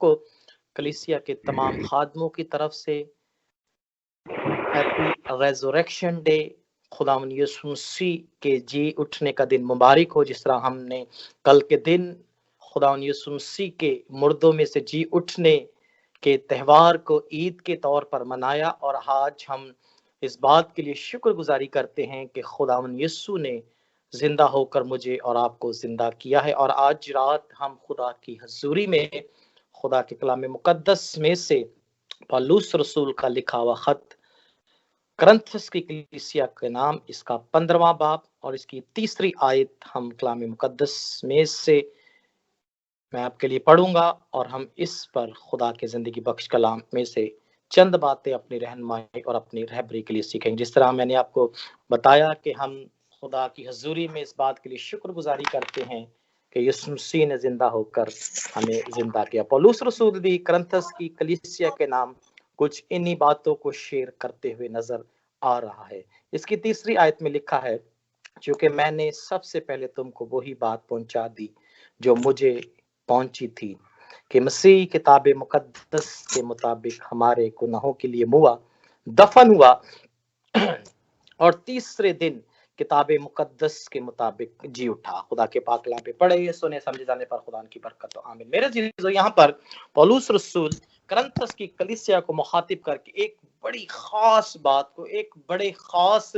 को कलीसिया के तमाम खादमों की तरफ से हैप्पी रेजरेक्शन डे, खुदावंद यीशु मसीह के जी उठने का दिन मुबारक हो। जिस तरह हमने कल के दिन खुदावंद यीशु मसीह के मुर्दों में से जी उठने के त्यौहार को ईद के तौर पर मनाया, और आज हम इस बात के लिए शुक्रगुजारी करते हैं कि खुदावंद यीशु ने जिंदा होकर मुझे और आपको जिंदा किया है। और आज रात हम खुदा की हजूरी में खुदा के कलाम मुकद्दस में से पौलुस रसूल का लिखा हुआ खत करंथस की कलीसिया के नाम, इसका 15वां बाब और इसकी 3री आयत हम कलाम मुकद्दस में से मैं आपके लिए पढ़ूंगा, और हम इस पर खुदा के जिंदगी बख्श कलाम में से चंद बातें अपनी रहनुमाई और अपनी रहबरी के लिए सीखेंगे। जिस तरह मैंने आपको बताया कि हम खुदा की हजूरी में इस बात के लिए शुक्रगुजारी करते हैं कि यीशु मसीह ने जिंदा होकर हमें जिंदा किया। पौलुस रसूल भी करंथस की कलीसिया के नाम कुछ इन्हीं बातों को शेयर करते हुए नजर आ रहा है। इसकी 3री आयत में लिखा है, क्योंकि मैंने सबसे पहले तुमको वही बात पहुंचा दी जो मुझे पहुंची थी, कि मसीह किताब मुकद्दस के मुताबिक हमारे गुनाहों के लिए मुआ, दफन हुआ और तीसरे दिन किताब मुकद्दस के मुताबिक जी उठा। खुदा के पाक कलाम पे पढ़े ये सुने समझे जाने पर खुदा की बरकत हो, आमीन। मेरे जीजो, यहाँ पर पौलुस रसूल करंथस की कलीसिया को मुखातिब करके एक बड़ी खास बात को, एक बड़ी खास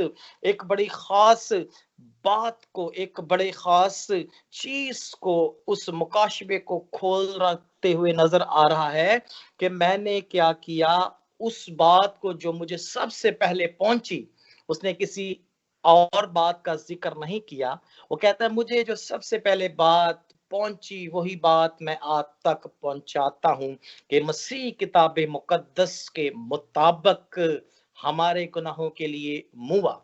बात को, एक बड़े खास चीज को, उस मुकाशबे को खोल रखते हुए नजर आ रहा है कि मैंने क्या किया। उस बात को जो मुझे सबसे पहले पहुंची, उसने किसी और बात का जिक्र नहीं किया। वो कहता है मुझे जो सबसे पहले बात पहुंची वही बात मैं आप तक पहुंचाता हूं कि मसीह किताब मुकद्दस के मुताबिक हमारे गुनाहों के लिए मुआ।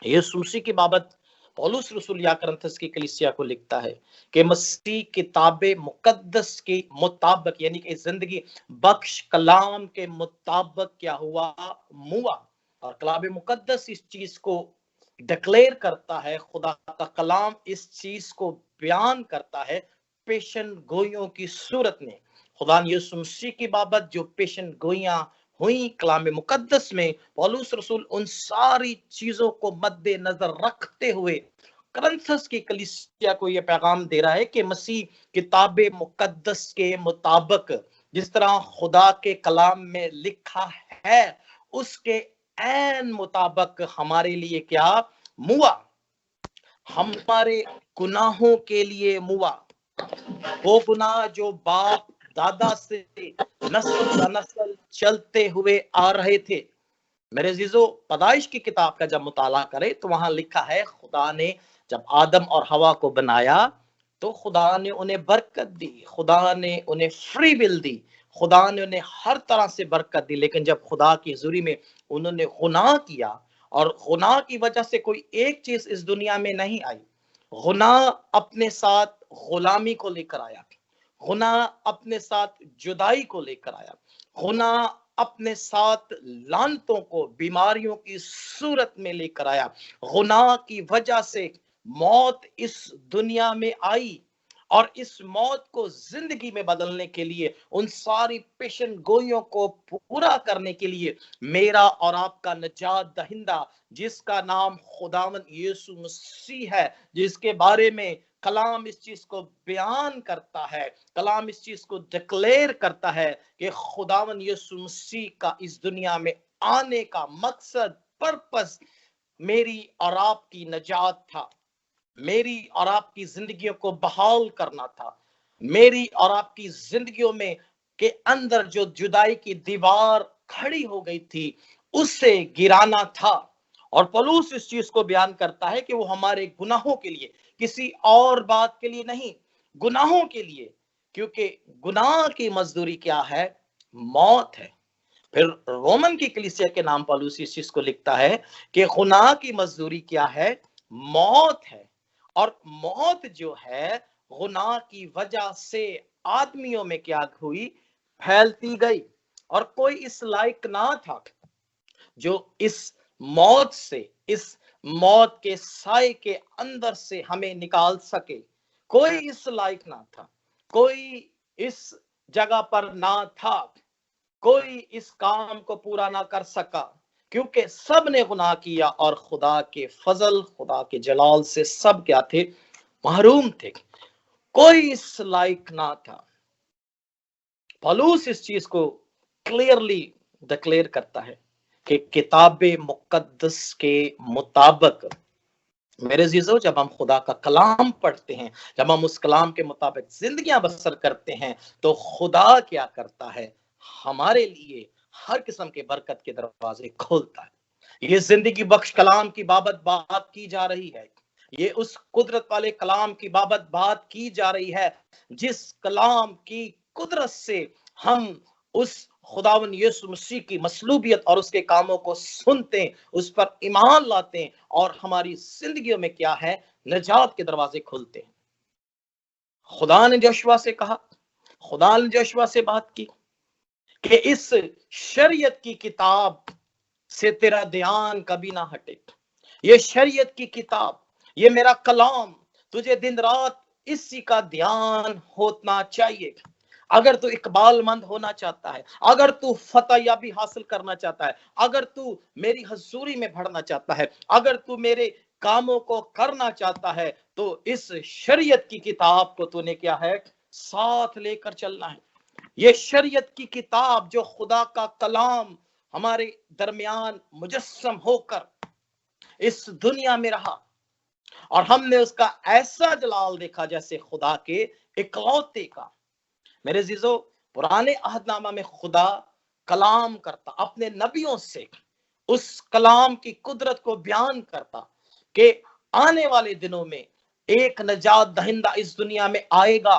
यीशु मसीह की बाबत पौलुस रसूल या करंथस की कलीसिया को लिखता है कि मसीह किताब मुकद्दस के मुताबिक, यानी कि जिंदगी बख्श कलाम के मुताबिक क्या हुआ, मुआ। और कलाम मुकद्दस इस चीज को डिक्लेयर करता है, खुदा का कलाम इस चीज को बयान करता है पेशन गोइयों की सूरत में। खुदा यीशु मसीह की बाबत जो पेशन गोइयां हुई कलाम मुकद्दस में, पौलुस रसूल उन सारी चीजों को मद्देनजर रखते हुए करंथस की कलीसिया को यह पैगाम दे रहा है कि मसीह किताब मुकद्दस के मुताबिक जिस तरह खुदा के कलाम में लिखा है उसके ऐन मुताबिक हमारे लिए क्या मुआ, हमारे गुनाहों के लिए मुआ। वो गुनाह जो बाप दादा से नस्ल दर नस्ल चलते हुए आ रहे थे। मेरे जीजो, पैदाइश की किताब का जब मुताला करें तो वहां लिखा है खुदा ने जब आदम और हवा को बनाया तो खुदा ने उन्हें बरकत दी, खुदा ने उन्हें फ्री विल दी, खुदा ने उन्हें हर तरह से बरकत दी। लेकिन जब खुदा की हुजूरी में उन्होंने गुनाह किया, और गुनाह की वजह से कोई एक चीज इस दुनिया में नहीं आई, गुनाह अपने साथ गुलामी को लेकर आया, गुनाह अपने साथ जुदाई को लेकर आया, गुनाह अपने साथ लानतों को, बीमारियों की सूरत में लेकर आया। गुनाह की वजह से मौत इस दुनिया में आई, और इस मौत को जिंदगी में बदलने के लिए, उन सारी पेशन गोइयों को पूरा करने के लिए मेरा और आपका निजात दहिंदा, जिसका नाम खुदावंद यीशु मसीह है, जिसके बारे में कलाम इस चीज को बयान करता है, कलाम इस चीज को डिक्लेयर करता है कि खुदावंद यीशु मसीह का इस दुनिया में आने का मकसद, पर्पस मेरी और आपकी निजात था, मेरी और आपकी जिंदगियों को बहाल करना था, मेरी और आपकी जिंदगियों में के अंदर जो जुदाई की दीवार खड़ी हो गई थी उससे गिराना था। और पौलुस इस चीज को बयान करता है कि वो हमारे गुनाहों के लिए, किसी और बात के लिए नहीं, गुनाहों के लिए, क्योंकि गुनाह की मजदूरी क्या है, मौत है। फिर रोमन की कलीसिया के नाम पौलुस इस चीज को लिखता है कि गुनाह की मजदूरी क्या है, मौत है। और मौत जो है गुनाह की वजह से आदमियों में क्या हुई, फैलती गई, और कोई इस लायक ना था जो इस मौत से, इस मौत के साए के अंदर से हमें निकाल सके। कोई इस लायक ना था, कोई इस जगह पर ना था, कोई इस काम को पूरा ना कर सका, क्योंकि सब ने गुनाह किया और खुदा के फजल, खुदा के जलाल से सब क्या थे, महरूम थे। कोई इस लायक ना था। पौलुस इस चीज को क्लियरली डिक्लेयर करता है कि किताबे मुकद्दस के मुताबिक, मेरे जीजो, जब हम खुदा का कलाम पढ़ते हैं, जब हम उस कलाम के मुताबिक जिंदगियां बसर करते हैं, तो खुदा क्या करता है, हमारे लिए हर किस्म के बरकत के दरवाजे खोलता है। ये जिंदगी बख्श कलाम की बाबत बात की जा रही है। ये उस कुदरत वाले कलाम की बाबत बात की जा रही है, जिस कलाम की कुदरत से हम उस खुदावन यीशु मसीह की मसलूबियत और उसके कामों को सुनते हैं, उस पर ईमान लाते हैं, और हमारी जिंदगियों में क्या है, निजात के दरवाजे खुलते हैं। खुदा ने जोशुआ से कहा, खुदा ने जोशुआ से बात की कि इस शरीयत की किताब से तेरा ध्यान कभी ना हटे। ये शरीयत की किताब, ये मेरा कलाम, तुझे दिन रात इसी का ध्यान होना चाहिए। अगर तू इकबालमंद होना चाहता है, अगर तू फतह याबी हासिल करना चाहता है, अगर तू मेरी हजूरी में बढ़ना चाहता है, अगर तू मेरे कामों को करना चाहता है, तो इस शरीयत की किताब को तूने क्या है, साथ लेकर चलना है। ये शरीयत की किताब जो खुदा का कलाम हमारे दरमियान मुजस्सम होकर इस दुनिया में रहा, और हमने उसका ऐसा जलाल देखा जैसे खुदा के इकलौते का। मेरे जीजो, पुराने अहदनामा में खुदा कलाम करता, अपने नबियों से उस कलाम की कुदरत को बयान करता कि आने वाले दिनों में एक नजात दहिंदा इस दुनिया में आएगा।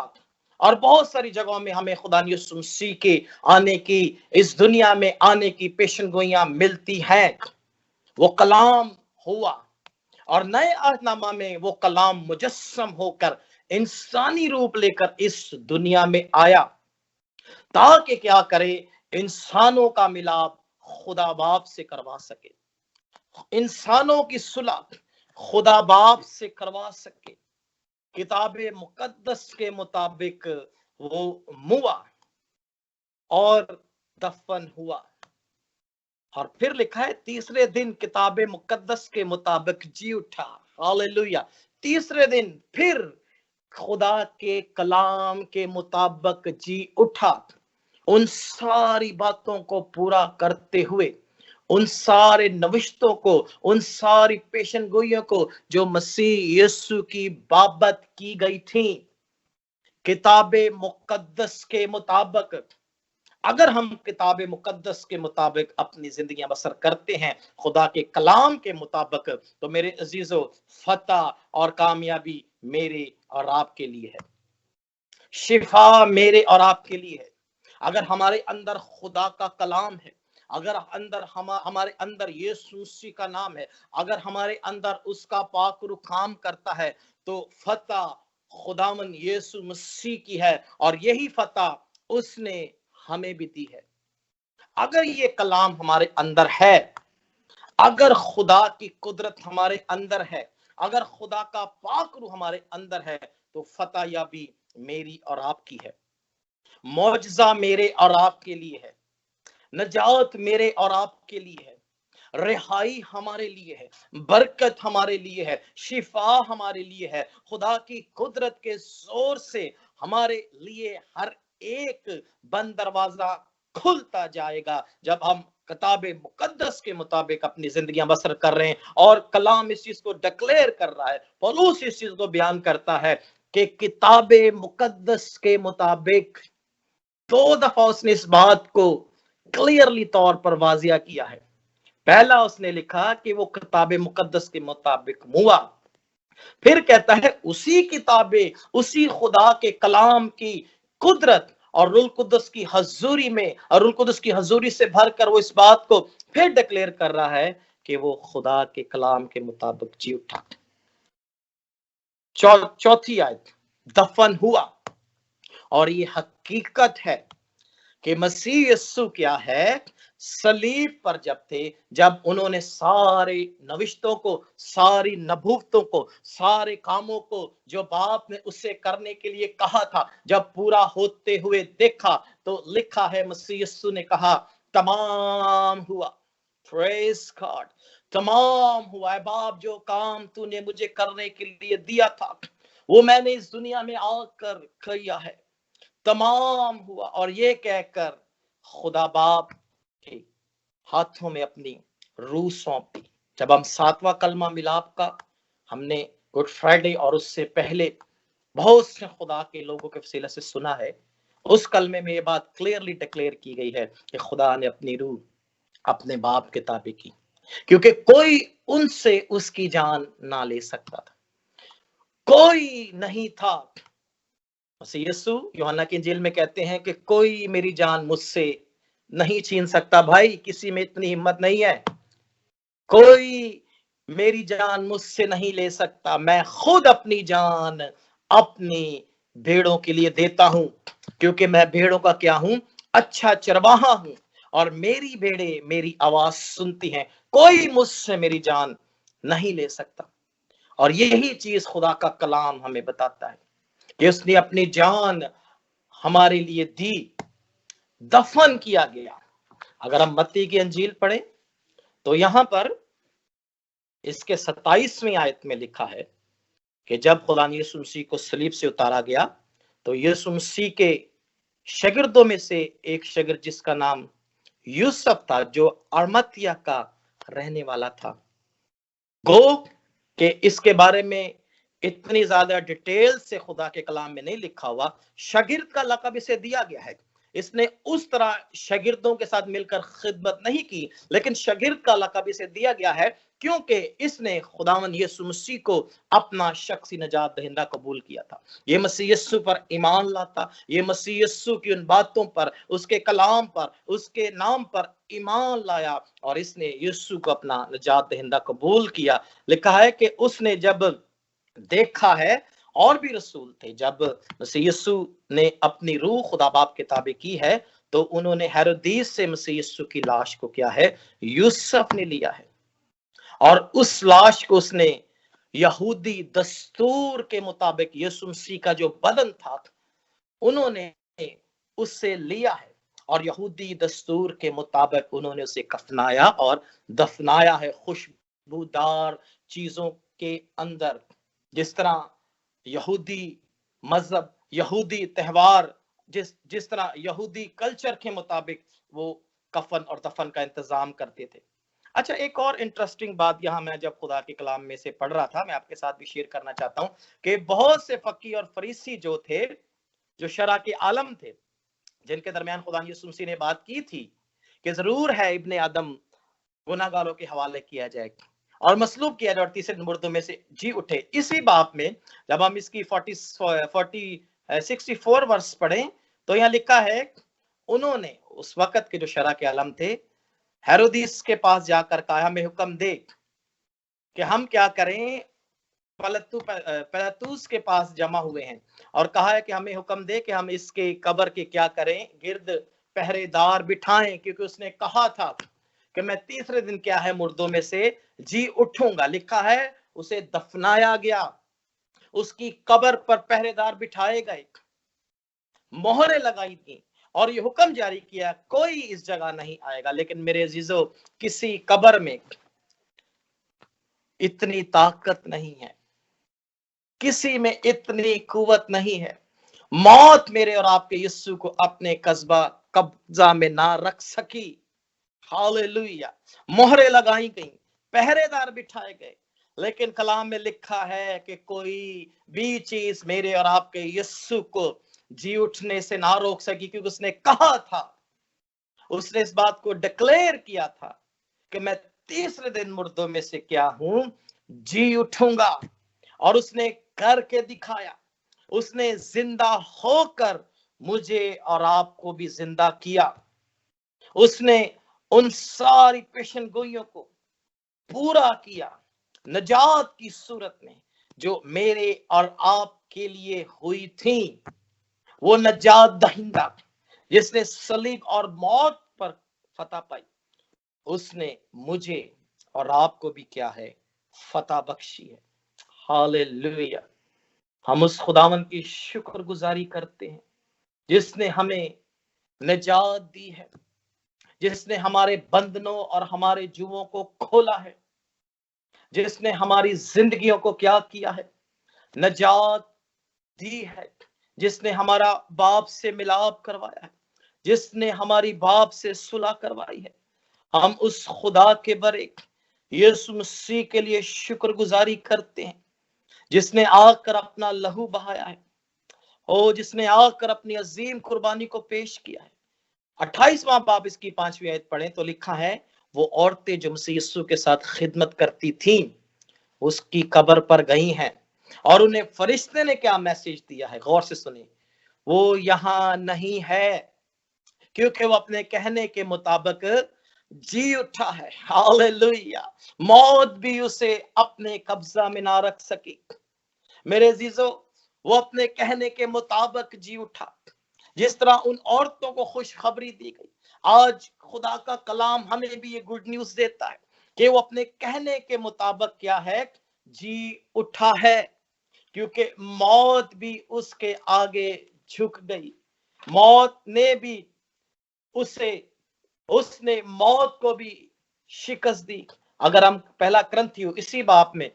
और बहुत सारी जगहों में हमें खुदा यीशु मसीह के आने की, इस दुनिया में आने की पेशनगोइयां मिलती हैं। वो कलाम हुआ, और नए अहदनामा में वो कलाम मुजस्सम होकर इंसानी रूप लेकर इस दुनिया में आया, ताकि क्या करे, इंसानों का मिलाप खुदा बाप से करवा सके, इंसानों की सुलह खुदा बाप से करवा सके। किताबे मुकद्दस के मुताबिक वो मुआ और दफन हुआ, और फिर लिखा है तीसरे दिन किताबे मुकद्दस के मुताबिक जी उठा। हालेलुया। तीसरे दिन फिर खुदा के कलाम के मुताबिक जी उठा, उन सारी बातों को पूरा करते हुए, उन सारे नविश्तों को, उन सारी पेशनगोइयों को जो मसीह यीशु की बाबत की गई थी किताबे मुकद्दस के मुताबिक। अगर हम किताबे मुकद्दस के मुताबिक अपनी जिंदगियां बसर करते हैं, खुदा के कलाम के मुताबिक, तो मेरे अजीजों, फतह और कामयाबी मेरे और आपके लिए है, शिफा मेरे और आपके लिए है। अगर हमारे अंदर खुदा का कलाम है, अगर हमारे अंदर यीशु मसीह का नाम है, अगर हमारे अंदर उसका पाक रूह काम करता है, तो फतह खुदावन यीशु मसीह की है, और यही फतह उसने हमें भी दी है। अगर ये कलाम हमारे अंदर है, अगर खुदा की कुदरत हमारे अंदर है, अगर खुदा का पाक रूह हमारे अंदर है, तो फतह याबी मेरी और आपकी है, मौजज़ा मेरे और आपके लिए है, नजात मेरे और आपके लिए है, रिहाई हमारे लिए है, बरकत हमारे लिए है, शिफा हमारे लिए है। खुदा की कुदरत के जोर से हमारे लिए हर एक बंद दरवाजा खुलता जाएगा, जब हम किताबे मुकद्दस के मुताबिक अपनी जिंदगियां बसर कर रहे हैं। और कलाम इस चीज को डिक्लेयर कर रहा है, पौलुस इस चीज को बयान करता है कि किताबे मुकद्दस के मुताबिक, दो दफा उसने इस बात को क्लियरली तौर पर वाजिया किया है। पहला उसने लिखा कि वो किताबे मुकद्दस के मुताबिक हुआ, फिर कहता है उसी किताबे, उसी खुदा के कलाम की कुदरत और रुल कुदस की हजूरी में, और रुल कुदस की हजूरी से भरकर वो इस बात को फिर डिक्लेयर कर रहा है कि वो खुदा के कलाम के मुताबिक जी उठा। चौथी आयत, दफन हुआ। और ये हकीकत है कि मसीह यीशु क्या है, सलीब पर जब थे, जब उन्होंने सारे नविश्तों को, सारी नबूवतों को, सारे कामों को जो बाप ने उससे करने के लिए कहा था, जब पूरा होते हुए देखा, तो लिखा है मसीह यीशु ने कहा तमाम हुआ। Praise God. तमाम हुआ है बाप, जो काम तूने मुझे करने के लिए दिया था वो मैंने इस दुनिया में आकर किया है, तमाम हुआ। और ये कहकर खुदा बाप के हाथों में अपनी रूह सौंप दी। जब हम सातवां कलमा मिलाप का हमने गुड फ्राइडे और उससे पहले बहुत से खुदा के लोगों के वसीले से सुना है, उस कलमे में ये बात क्लियरली डिक्लेयर की गई है कि खुदा ने अपनी रूह अपने बाप के ताबे की, क्योंकि कोई उनसे उसकी जान ना ले सकता था, कोई नहीं था। मसीह यीशु यूहन्ना की इंजील में कहते हैं कि कोई मेरी जान मुझसे नहीं छीन सकता। भाई, किसी में इतनी हिम्मत नहीं है, कोई मेरी जान मुझसे नहीं ले सकता। मैं खुद अपनी जान अपनी भेड़ों के लिए देता हूं, क्योंकि मैं भेड़ों का क्या हूं, अच्छा चरवाहा हूं, और मेरी भेड़े मेरी आवाज सुनती हैं। कोई मुझसे मेरी जान नहीं ले सकता। और यही चीज खुदा का कलाम हमें बताता है कि उसने अपनी जान हमारे लिए दी, दफन किया गया। अगर हम मत्ती की अंजील पढ़ें तो यहां पर इसके 27वीं आयत में लिखा है कि जब खुदा यीशु मसीह को सलीब से उतारा गया, तो यीशु मसीह के शागिर्दों में से एक शागिर्द जिसका नाम यूसुफ था, जो अरमतिया का रहने वाला था, गो कि इसके बारे में इतनी ज्यादा डिटेल से खुदा के कलाम में नहीं लिखा हुआ, शागिर्द का लक़ब इसे दिया गया है। इसने उस तरह शागिर्दों के साथ मिलकर खिदमत नहीं की, लेकिन शागिर्द का लक़ब इसे दिया गया है क्योंकि इसने खुदावंद यीशु मसीह को अपना शख्सी नजात दहिंदा कबूल किया था। ये मसीह यीशु पर ईमान लाता, ये मसीह यीशु की उन बातों पर, उसके कलाम पर, उसके नाम पर ईमान लाया, और इसने यीशु को अपना नजात दहिंदा कबूल किया। लिखा है कि उसने जब देखा है, और भी रसूल थे, जब मसीह यीशु ने अपनी रूह खुदा बाप के ताबे की है, तो उन्होंने हेरोदीस से मसीह यीशु की लाश को क्या है, यूसुफ ने लिया है, और उस लाश को उसने यहूदी दस्तूर के मुताबिक यीशु मसीह का जो बदन था उन्होंने उससे लिया है, और यहूदी दस्तूर के मुताबिक उन्होंने उसे कफनाया और दफनाया है खुशबूदार चीजों के अंदर। जिस तरह यहूदी मजहब, यहूदी त्यौहार, जिस जिस तरह यहूदी कल्चर के मुताबिक वो कफन और दफन का इंतजाम करते थे। अच्छा, एक और इंटरेस्टिंग बात यहाँ मैं जब खुदा के कलाम में से पढ़ रहा था, मैं आपके साथ भी शेयर करना चाहता हूँ कि बहुत से फकी और फरीसी जो थे, जो शरा के आलम थे, जिनके दरमियान खुदा यीशु मसीह ने बात की थी कि जरूर है इब्ने आदम गुनाहगारों के हवाले किया जाए और मसलूब किया जाए और तीसरे मुर्दों में से जी उठे। इसी बात में जब हम इसकी 64 वर्ष पढ़ें तो यहाँ लिखा है, उन्होंने उस वक्त के जो शरा के आलम थे हेरोदिस के पास जाकर कहा, हमें हुक्म दे कि हम क्या करें। पिलातुस के पास जमा हुए हैं और कहा है कि हमें हुक्म दे कि हम इसके कब्र के क्या करें, गिर्द पहरेदार बिठाएं, क्योंकि उसने कहा था कि मैं तीसरे दिन क्या है मुर्दों में से जी उठूंगा। लिखा है उसे दफनाया गया, उसकी कब्र पर पहरेदार बिठाए गए, मोहरें लगाई गई और ये हुक्म जारी किया कोई इस जगह नहीं आएगा। लेकिन मेरे अजीजों, किसी कब्र में इतनी ताकत नहीं है, किसी में इतनी कुवत नहीं है, मौत मेरे और आपके यीशु को अपने कब्जा में ना रख सकी। हालेलुया। मोहरें लगाई गई, पहरेदार बिठाए गए, लेकिन कलाम में लिखा है कि कोई भी चीज मेरे और आपके यीशु को जी उठने से ना रोक सकी, क्योंकि उसने कहा था, उसने इस बात को डिक्लेयर किया था कि मैं तीसरे दिन मुर्दों में से क्या हूं, जी उठूंगा। और उसने करके दिखाया, उसने जिंदा होकर मुझे और आपको भी जिंदा किया। उसने उन सारी पेशन गोइयों को पूरा किया नजात की सूरत में, जो मेरे और आपके लिए हुई थी। वो नजात दहिंदा जिसने सलीब और मौत पर फतह पाई, उसने मुझे और आपको भी क्या है, फतह बख्शी है। हालेलुया। हम उस खुदावन की शुक्रगुजारी करते हैं जिसने हमें निजात दी है, जिसने हमारे बंधनों और हमारे जुओं को खोला है, जिसने हमारी जिंदगियों को क्या किया है, निजात दी है, जिसने हमारा बाप से मिलाप करवाया है, जिसने हमारी बाप से सुलह करवाई है। हम उस खुदा के बरेक यीशु मसीह के लिए शुक्रगुजारी करते हैं, जिसने आकर अपना लहू बहाया है, ओ जिसने आकर अपनी अजीम कुर्बानी को पेश किया है। 28वां बाब इसकी 5वीं आयत पढ़ें तो लिखा है, वो औरतें जो मसीह यीशु के साथ खिदमत करती थीं, उसकी कब्र पर गई हैं और उन्हें फरिश्ते ने क्या मैसेज दिया है, गौर से सुनिए। वो यहां नहीं है क्योंकि वो अपने कहने के मुताबिक जी उठा है। हालेलुया। मौत भी उसे अपने कब्जा में ना रख सकी। मेरे अजीजों, वो अपने कहने के मुताबिक जी उठा। जिस तरह उन औरतों को खुशखबरी दी गई, आज खुदा का कलाम हमें भी ये गुड न्यूज देता है कि वो अपने कहने के मुताबिक क्या है, जी उठा है। क्योंकि मौत भी उसके आगे झुक गई। मौत ने भी उसने मौत को भी शिकस्त दी। अगर हम पहला क्रंथियो इसी बाप में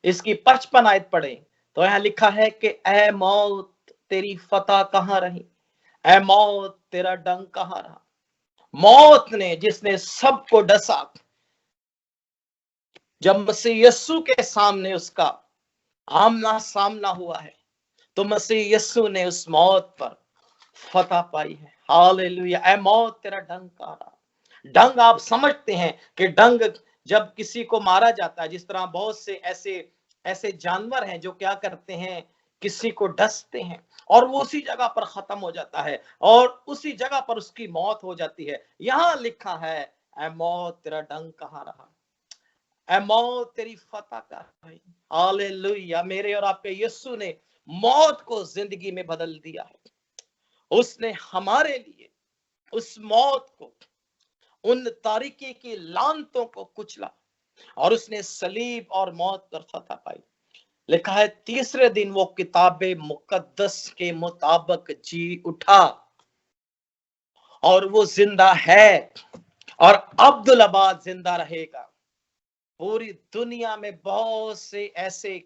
इसकी 55 आयत पढ़े तो यहां लिखा है कि ऐ मौत तेरी फतह कहां रही, ऐ मौत तेरा डंक कहां रहा। मौत ने, जिसने सबको डसा, जब मसीह यीशु के सामने उसका आमना सामना हुआ है तो मसीह यीशु ने उस मौत पर फतह पाई है। हालेलुया। ऐ मौत तेरा डंक कहां रहा। डंग, आप समझते हैं कि डंग जब किसी को मारा जाता है, जिस तरह बहुत से ऐसे ऐसे जानवर हैं जो क्या करते हैं, किसी को डसते हैं और वो उसी जगह पर खत्म हो जाता है और उसी जगह पर उसकी मौत हो जाती है। यहां लिखा है, ऐ मौत तेरा डंक कहां रहा, ऐ मौत तेरी फतह कहां रही। हालेलुया। मेरे और आपके यीशु ने मौत को जिंदगी में बदल दिया है। उसने हमारे लिए उस मौत को, उन तारीकी की लानतों को कुचला और उसने सलीब और मौत पर फतह पाई। लिखा है, तीसरे दिन वो किताबे मुकद्दस के मुताबिक जी उठा और वो जिंदा है और अब्दुल-अबाद जिंदा रहेगा। पूरी दुनिया में बहुत से ऐसे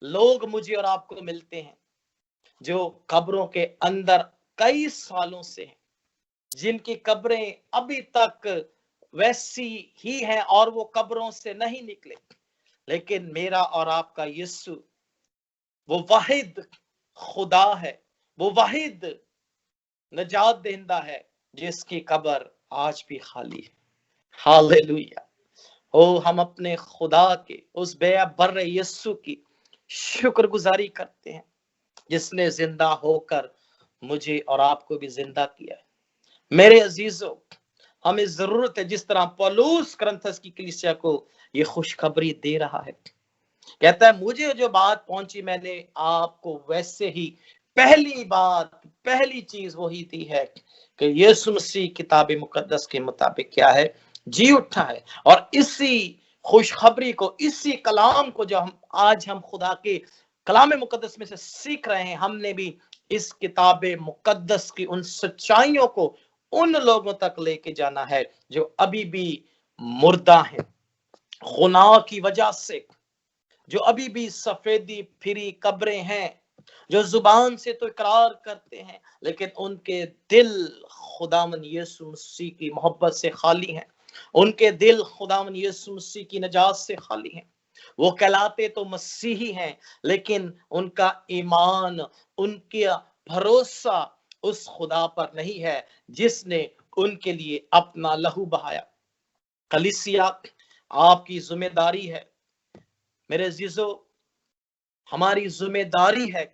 लोग मुझे और आपको मिलते हैं जो कब्रों के अंदर कई सालों से हैं, जिनकी कब्रें अभी तक वैसी ही हैं और वो कब्रों से नहीं निकले। लेकिन मेरा और आपका यीशु वो वाहिद खुदा है, वो वाहिद नजात देंदा है जिसकी कब्र आज भी खाली है। हालेलुया। ओ हम अपने खुदा के उस बेअबर यीशु की शुक्रगुजारी करते हैं जिसने जिंदा होकर मुझे और आपको भी जिंदा किया है। मेरे अजीजों, हमें जरूरत है, जिस तरह पौलुस करंथस की कलीसिया को ये खुशखबरी दे रहा है, कहता है मुझे जो बात पहुंची मैंने आपको वैसे ही पहली बात, पहली चीज वही दी है कि यीशु मसीह किताब मुकद्दस के मुताबिक क्या है, जी उठा है। और इसी खुशखबरी को, इसी कलाम को जो हम खुदा के कलाम मुकद्दस में से सीख रहे हैं, हमने भी इस किताब मुकद्दस की उन सच्चाइयों को उन लोगों तक लेके जाना है जो अभी भी मुर्दा हैं, गुनाह की वजह से, जो अभी भी सफेदी फिरी कब्रें हैं, जो जुबान से तो इकरार करते हैं लेकिन उनके दिल खुदावन यीशु मसीह की मोहब्बत से खाली हैं। उनके दिल खुदावन यीशु मसीह की नजात से खाली हैं। वो कहलाते तो मसीही हैं लेकिन उनका ईमान, उनका भरोसा उस खुदा पर नहीं है जिसने उनके लिए अपना लहू बहाया। कलीसिया, आपकी जिम्मेदारी है, मेरे अजीजों, हमारी जिम्मेदारी है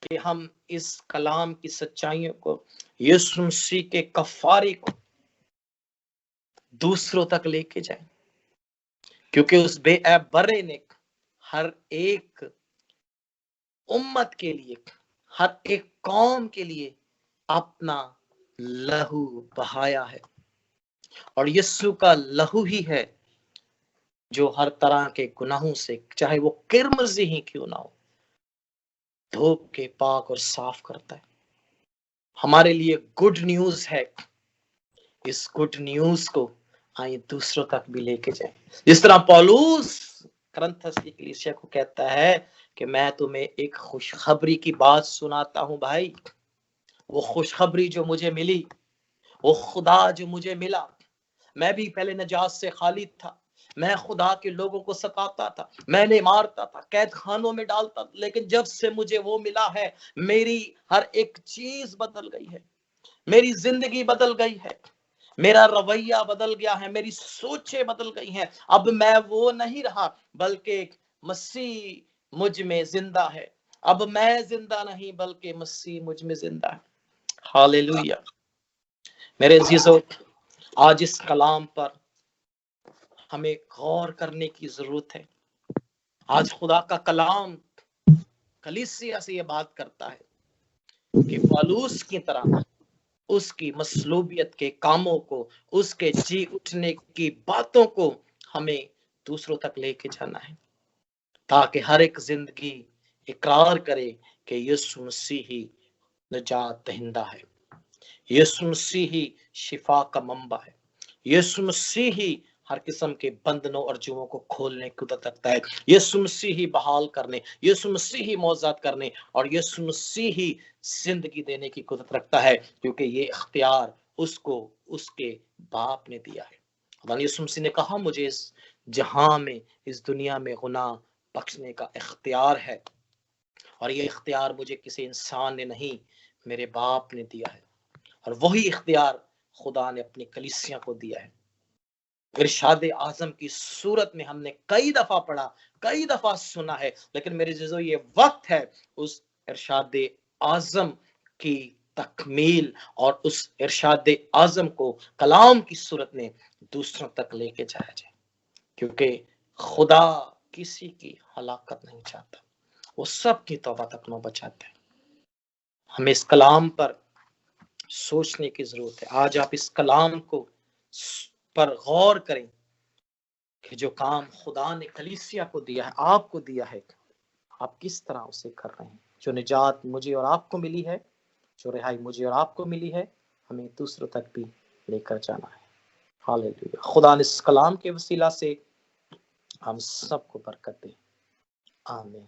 कि हम इस कलाम की सच्चाइयों को, यीशु मसीह के कफारे को दूसरों तक लेके जाएं, क्योंकि उस बेअबरे ने हर एक उम्मत के लिए, हर एक कौम के लिए अपना लहू बहाया है, और यीशु का लहू ही है जो हर तरह के गुनाहों से, चाहे वो किरमजी ही क्यों ना हो, धो के पाक और साफ करता है। हमारे लिए गुड न्यूज है। इस गुड न्यूज को आइए दूसरों तक भी लेके जाए। जिस तरह पौलुस करंथस की कलीसिया को कहता है कि मैं तुम्हें एक खुशखबरी की बात सुनाता हूं भाई। वो खुशखबरी जो मुझे मिली, वो खुदा जो मुझे मिला, मैं भी पहले नजात से खाली था। मैं खुदा के लोगों को सताता था, मैंने मारता था, कैद खानों में डालता था, लेकिन जब से मुझे वो मिला है, मेरी हर एक चीज बदल गई है, मेरी जिंदगी बदल गई है, मेरा रवैया बदल गया है, मेरी सोचें बदल गई हैं। अब मैं वो नहीं रहा, बल्कि मसीह मुझ में जिंदा है। अब मैं जिंदा नहीं, बल्कि मसीह मुझ में जिंदा है। हालेलुया। मेरे अजीजों, आज इस कलाम पर हमें गौर करने की जरूरत है। आज खुदा का कलाम कलीसिया से ये बात करता है कि पौलुस की तरह उसकी मसलूबियत के कामों को, उसके जी उठने की बातों को हमें दूसरों तक लेके जाना है, ताकि हर एक जिंदगी इकरार करे कि यीशु मसीह ही निजात दहिंदा है, यीशु मसीह ही शिफा का मंबा है, यीशु मसीह ही हर किस्म के बंधनों और जुओं को खोलने की कुदरत रखता है, यीशु मसीह ही बहाल करने, यीशु मसीह ही मौजूद करने, और यीशु मसीह ही जिंदगी देने की कुदरत रखता है, क्योंकि ये इख्तियार उसको उसके बाप ने दिया है। खुदा यीशु मसीह ने कहा, मुझे इस जहां में, इस दुनिया में गुनाह बख्शने का इख्तियार है, और ये इख्तियार मुझे किसी इंसान ने नहीं, मेरे बाप ने दिया है। और वही इख्तियार खुदा ने अपनी कलीसिया को दिया है। इरशाद आजम की सूरत में हमने कई दफा पढ़ा, कई दफा सुना है, लेकिन मेरे जीजो ये वक्त है उस इरशाद आजम की तकमील और उस इरशाद आजम को कलाम की सूरत में दूसरों तक लेके जाया जाए, क्योंकि खुदा किसी की हलाकत नहीं चाहता, वो सबकी तौबा तक नौबत चाहता है। हमें इस कलाम पर सोचने की जरूरत है। आज आप इस कलाम को पर गौर करें कि जो काम खुदा ने कलीसिया को दिया है, आपको दिया है, आप किस तरह उसे कर रहे हैं। जो निजात मुझे और आपको मिली है, जो रिहाई मुझे और आपको मिली है, हमें दूसरों तक भी लेकर जाना है। हालेलुया। खुदा ने इस कलाम के वसीला से हम सबको बरकत दे। आमीन।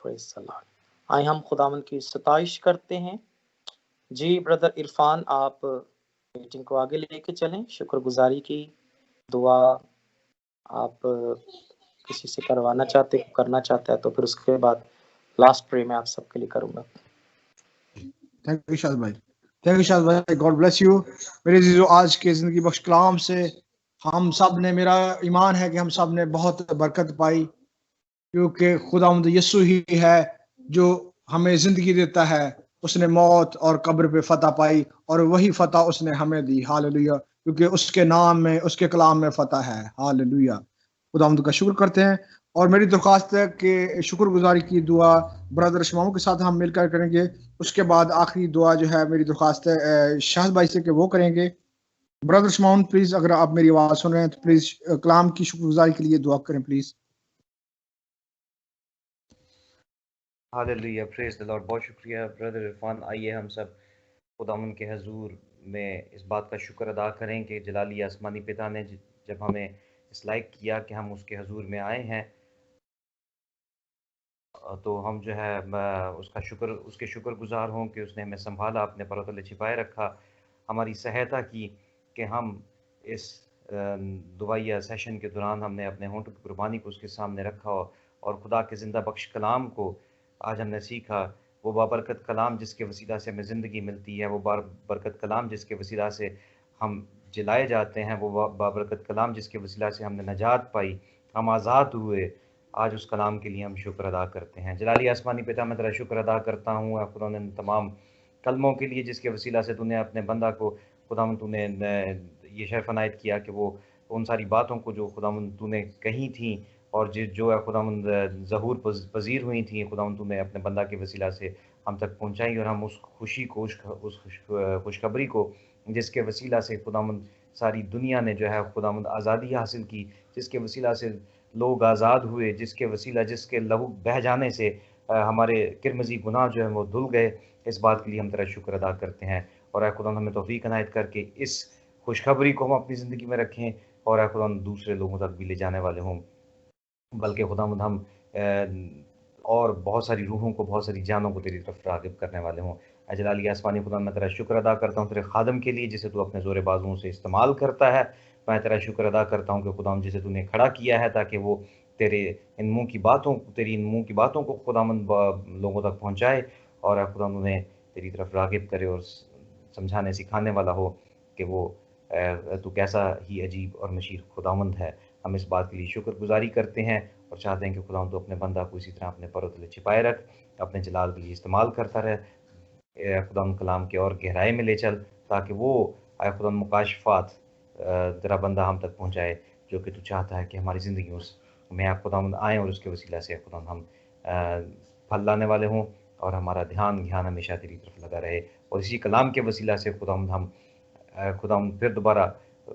Praise the Lord. आइए हम खुदावन की सताइश करते हैं। जी ब्रदर इरफान, आप मीटिंग को आगे लेके चलें। शुक्रगुजारी की दुआ आप किसी से करवाना चाहते, करना चाहता है, तो फिर उसके बाद लास्ट प्रे मैं आप सबके लिए करूंगा। थैंक यू शाद भाई, थैंक यू शाद भाई, गॉड ब्लेस यू। मेरे जीजो, आज के जिंदगी बख्श कलाम से हम सब ने, मेरा ईमान है कि हम सब ने बहुत बरकत पाई, क्योंकि खुदावंद यीशु ही है जो हमें जिंदगी देता है। उसने मौत और कब्र पे फतह पाई, और वही फतह उसने हमें दी। हालेलुया। क्योंकि उसके नाम में, उसके कलाम में फतह है। हालेलुया। खुदावंद का शुक्र करते हैं। और मेरी दरख्वास्त है कि शुक्रगुजारी की दुआ ब्रदर शमाओं के साथ हम मिलकर करेंगे। उसके बाद आखिरी दुआ जो है, मेरी दरख्वास्त है शाहद भाई से कि वो करेंगे। ब्रदर शमाउन, प्लीज अगर आप मेरी आवाज सुन रहे हैं तो प्लीज कलाम की शुक्रगुजारी के लिए दुआ करें please. Hallelujah, praise the Lord. बहुत शुक्रिया ब्रदर इरफान। आइए हम सब खुदावन के हजूर में इस बात का शुक्र अदा करें कि जलाली आसमानी पिता ने जब हमें इस लायक किया कि हम उसके हजूर में आए हैं, तो हम जो है उसका शुक्र, उसके शुक्रगुजार हों कि उसने हमें संभाला, अपने पर्दों तले छिपाए रखा, हमारी सहायता की कि हम इस दुआया सेशन के दौरान हमने अपने होंठों की कुर्बानी को उसके सामने रखा, और खुदा के ज़िंदा बख्श कलाम को आज हमने सीखा। वो बाबरकत कलाम जिसके वसीला से हमें ज़िंदगी मिलती है, वो बाबरकत कलाम जिसके वसीला से हम जलाए जाते हैं, वो बाबरकत कलाम जिसके वसीला से हमने नजात पाई, हम आज़ाद हुए। आज उस कलाम के लिए हम शुक्र अदा करते हैं। जलाली आसमानी पिता, मैं तेरा शुक्र अदा करता हूँ खुदा ने तमाम कलमों के लिए जिसके वसीला से तूने अपने बंदा को खुदावंद तूने ये शर्फ अनायत किया कि वो उन सारी बातों को जो खुदावंद तूने कही थी और जो है खुदावंद ज़हूर पज़ीर हुई थी, खुदावंद तूने अपने बंदा के वसीला से हम तक पहुँचाई और हम उस खुशी को, उस खुशखबरी को, जिसके वसीला से खुदावंद सारी दुनिया ने जो है खुदावंद आज़ादी हासिल की, जिसके वसीला से लोग आज़ाद हुए, जिसके वसीला, जिसके लहू बह जाने से हमारे किरमजी गुनाह जो है वो धुल गए, इस बात के लिए हम तेरा शुक्र अदा करते हैं। और ऐ खुदावंद हमें तौफीक इनायत करके इस खुशखबरी को हम अपनी ज़िंदगी में रखें और ऐ खुदावंद दूसरे लोगों तक भी ले जाने वाले हों। बल्कि खुदावंद हम और बहुत सारी रूहों को, बहुत सारी जानों को तेरी तरफ राग़िब करने वाले हों। ऐ जलाली आसमानी खुदा, मैं तेरा शुक्र अदा करता हूँ तेरे खादम के लिए जिसे तू अपने ज़ोर बाजुओं से इस्तेमाल करता है। मैं तेरा शुक्र अदा करता हूँ कि खुदावंद जिसे तूने खड़ा किया है ताकि वो तेरी इन मुँह की बातों को खुदावंद लोगों तक पहुँचाए और खुदावंद उन्हें तेरी तरफ राग़िब करे और समझाने सिखाने वाला हो कि वो तू कैसा ही अजीब और मशीर खुदावंद है। हम इस बात के लिए शुक्रगुज़ारी करते हैं और चाहते हैं कि खुदावंद तू अपने बंदा को इसी तरह अपने परों तले छिपाए रख, अपने जलाल के लिए इस्तेमाल करता रहे। खुदावंद कलाम के और गहराई में ले चल ताकि वो खुदावंद मुकाशफात तेरा बंदा हम तक पहुँचाए जो कि तू चाहता है कि हमारी ज़िंदगी में खुदावंद आएँ और उसके वसीला से खुदावंद हम फल लाने वाले हों और हमारा ध्यान हमेशा तेरी तरफ लगा रहे। और इसी कलाम के वसीला से खुदावंद हम फिर दोबारा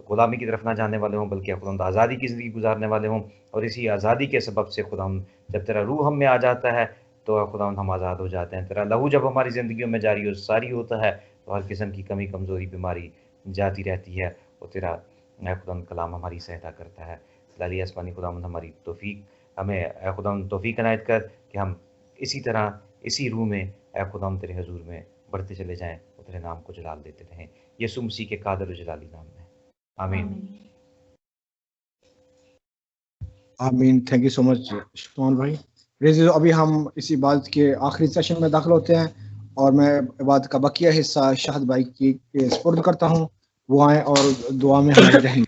गुलामी की तरफ ना जाने वाले हों, बल्कि खुदावंद आज़ादी की ज़िंदगी गुजारने वाले हों। और इसी आज़ादी के सबब से खुदावंद जब तेरा रूह हम में आ जाता है तो खुदावंद हम आज़ाद हो जाते हैं। तेरा लहू जब हमारी ज़िंदगियों में जारी हो सारी होता है तो हर किस्म की कमी, कमज़ोरी, बीमारी जाती रहती है और तेरा खुदावंद कलाम हमारी सहायता करता है। लाली आसमानी खुदावंद हमारी तौफीक हमें खुदावंद तौफीक इनायत कर कि हम इसी तरह इसी रूह में खुदावंद तेरे हजूर में बढ़ते चले जाएँ और तेरे नाम को जलाल देते रहें। यीशु मसीह के कादर और जलाली नाम में आमीन। आमीन। थैंक यू सो मच शुमान भाई। अभी हम इसी बात के आखिरी सेशन में दाखिल होते हैं और मैं बात का बकिया हिस्सा शाहद भाई की स्पुर्द करता हूं, वो आए और दुआ में हमारे रहेंगे।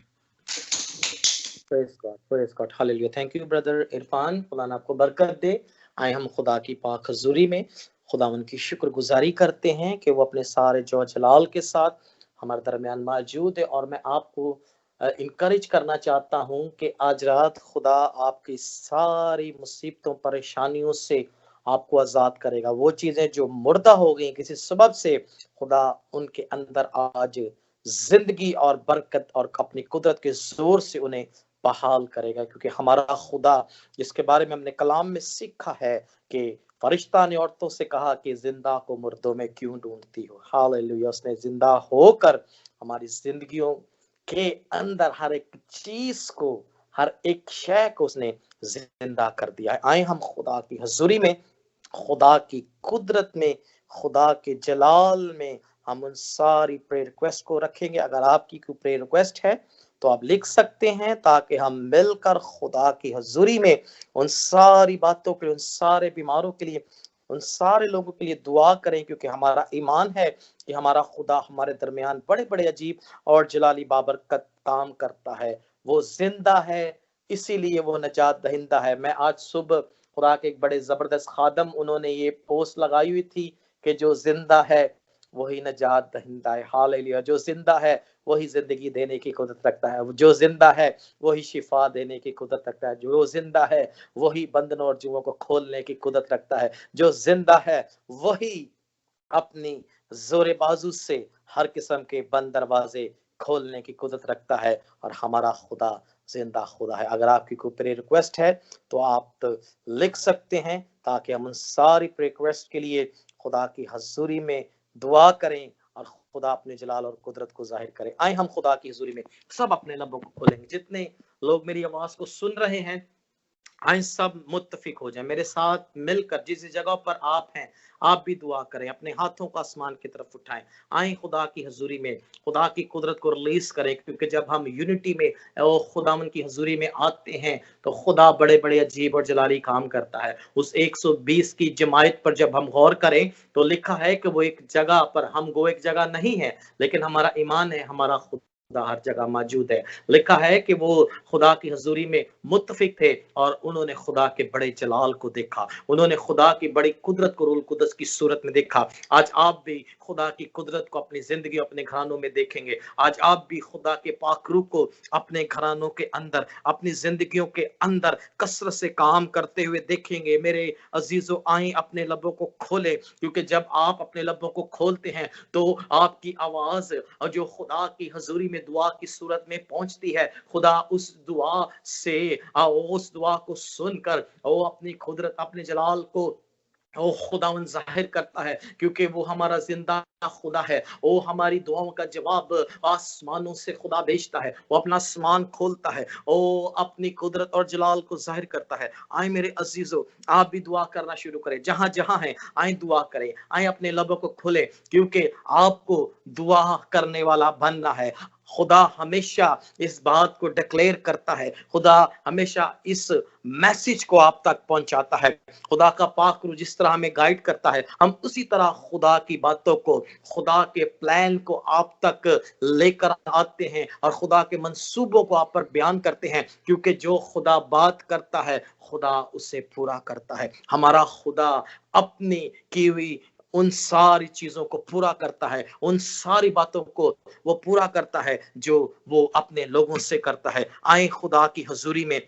Praise God, hallelujah. Thank you brother Irfan, खुदा आपको बरकत दे। आए हम खुदा की पाक हजूरी में खुदावन की शुक्रगुजारी करते हैं कि वो अपने सारे जो जलाल के साथ हमारे दरमियान मौजूद है। और मैं आपको इनकरेज करना चाहता हूं कि आज रात खुदा आपकी सारी मुसीबतों, परेशानियों से आपको आज़ाद करेगा। वो चीज़ें जो मुर्दा हो गई किसी सबब से, खुदा उनके अंदर आज जिंदगी और बरकत और अपनी कुदरत के जोर से उन्हें बहाल करेगा। क्योंकि हमारा खुदा, जिसके बारे में हमने कलाम में सीखा है कि फरिश्ता ने औरतों से कहा कि जिंदा को मुर्दों में क्यों ढूंढती हो। हालेलुया। उसने जिंदा होकर हमारी जिंदगियों के अंदर हर एक चीज को, हर एक शय को उसने जिंदा कर दिया है। आए हम खुदा की हजूरी में, खुदा की कुदरत में, खुदा के जलाल में हम उन सारी प्रेयर रिक्वेस्ट को रखेंगे। अगर आपकी कोई प्रेयर रिक्वेस्ट है तो आप लिख सकते हैं ताकि हम मिलकर खुदा की हजूरी में उन सारी बातों के लिए, उन सारे बीमारों के लिए, उन सारे लोगों के लिए दुआ करें। क्योंकि हमारा ईमान है कि हमारा खुदा हमारे दरमियान बड़े बड़े अजीब और जलाली बाबरकत काम करता है। वो जिंदा है, इसीलिए वो नजात दहिंदा है। मैं आज सुबह खुदा के एक बड़े जबरदस्त खादम, उन्होंने ये पोस्ट लगाई हुई थी कि जो जिंदा है वही नजात दहिंदा है। हालेलुया। जो जिंदा है वही जिंदगी देने की कुदरत रखता है। जो जिंदा है वही शिफा देने की कुदरत रखता है। जो जिंदा है वही बंधनों और जुओं को खोलने की कुदरत रखता है। जो जिंदा है वही अपनी जोरे बाजू से हर किस्म के बंद दरवाजे खोलने की कुदरत रखता है। और हमारा खुदा जिंदा खुदा है। अगर आपकी कोई प्रेयर रिक्वेस्ट है तो आप तो लिख सकते हैं ताकि हम उन सारी प्रेयर रिक्वेस्ट के लिए खुदा की हजूरी में दुआ करें और खुदा अपने जलाल और कुदरत को जाहिर करे। आए हम खुदा की हजूरी में सब अपने लबों को खोलेंगे। जितने लोग मेरी आवाज को सुन रहे हैं, आए सब मुत्तफिक हो जाए, मेरे साथ मिलकर जिस जगह पर आप हैं आप भी दुआ करें, अपने हाथों को आसमान की तरफ उठाएं। आए खुदा की हजूरी में खुदा की कुदरत को रिलीज करें। क्योंकि जब हम यूनिटी में और खुदावन की हजूरी में आते हैं तो खुदा बड़े बड़े अजीब और जलाली काम करता है। उस 120 की जमायत पर जब हम गौर करें तो लिखा है कि वो एक जगह पर, हम वो एक जगह नहीं है लेकिन हमारा ईमान है, हमारा खुदा खुदा हर जगह मौजूद है। लिखा है कि वो खुदा की हजूरी में मुत्तफिक थे और उन्होंने खुदा के बड़े जलाल को देखा, उन्होंने खुदा की बड़ी कुदरत को रूह कुदस की सूरत में देखा। आज आप भी खुदा की कुदरत को अपनी जिंदगी अपने घरानों में देखेंगे। आज आप भी खुदा के पाक रूह को अपने घरानों के अंदर, अपनी जिंदगियों के अंदर कसरत से काम करते हुए देखेंगे। मेरे अजीजों, आए अपने लबों को खोले, क्योंकि जब आप अपने लबों को खोलते हैं तो आपकी आवाज और जो खुदा की हजूरी में दुआ की सूरत में पहुंचती है, खुदा उस दुआ से उस दुआ को सुनकर वो अपनी कुदरत, अपने जलाल को ओ खुदावन जाहिर करता है, क्योंकि वो हमारा जिंदा खुदा है। वो हमारी दुआओं का जवाब आसमानों से खुदा भेजता है, वो अपना आसमान खोलता है, वो अपनी कुदरत और जलाल को जाहिर करता है। आए मेरे अजीजों, आप भी दुआ करना शुरू करें, जहां जहां हैं आए दुआ करें, आए अपने लबों को खोले, क्योंकि आपको दुआ करने वाला बनना है। खुदा हमेशा इस बात को डिक्लेयर करता है, खुदा हमेशा इस मैसेज को आप तक पहुंचाता है। खुदा का पाक रूह जिस तरह हमें गाइड करता है, हम उसी तरह खुदा की बातों को, खुदा के प्लान को आप तक लेकर आते हैं और खुदा के मंसूबों को आप पर बयान करते हैं, क्योंकि जो खुदा बात करता है खुदा उसे पूरा करता है। हमारा खुदा अपनी की हुई उन सारी चीजों को पूरा करता है, उन सारी बातों को वो पूरा करता है जो वो अपने लोगों से करता है। आए खुदा की हजूरी में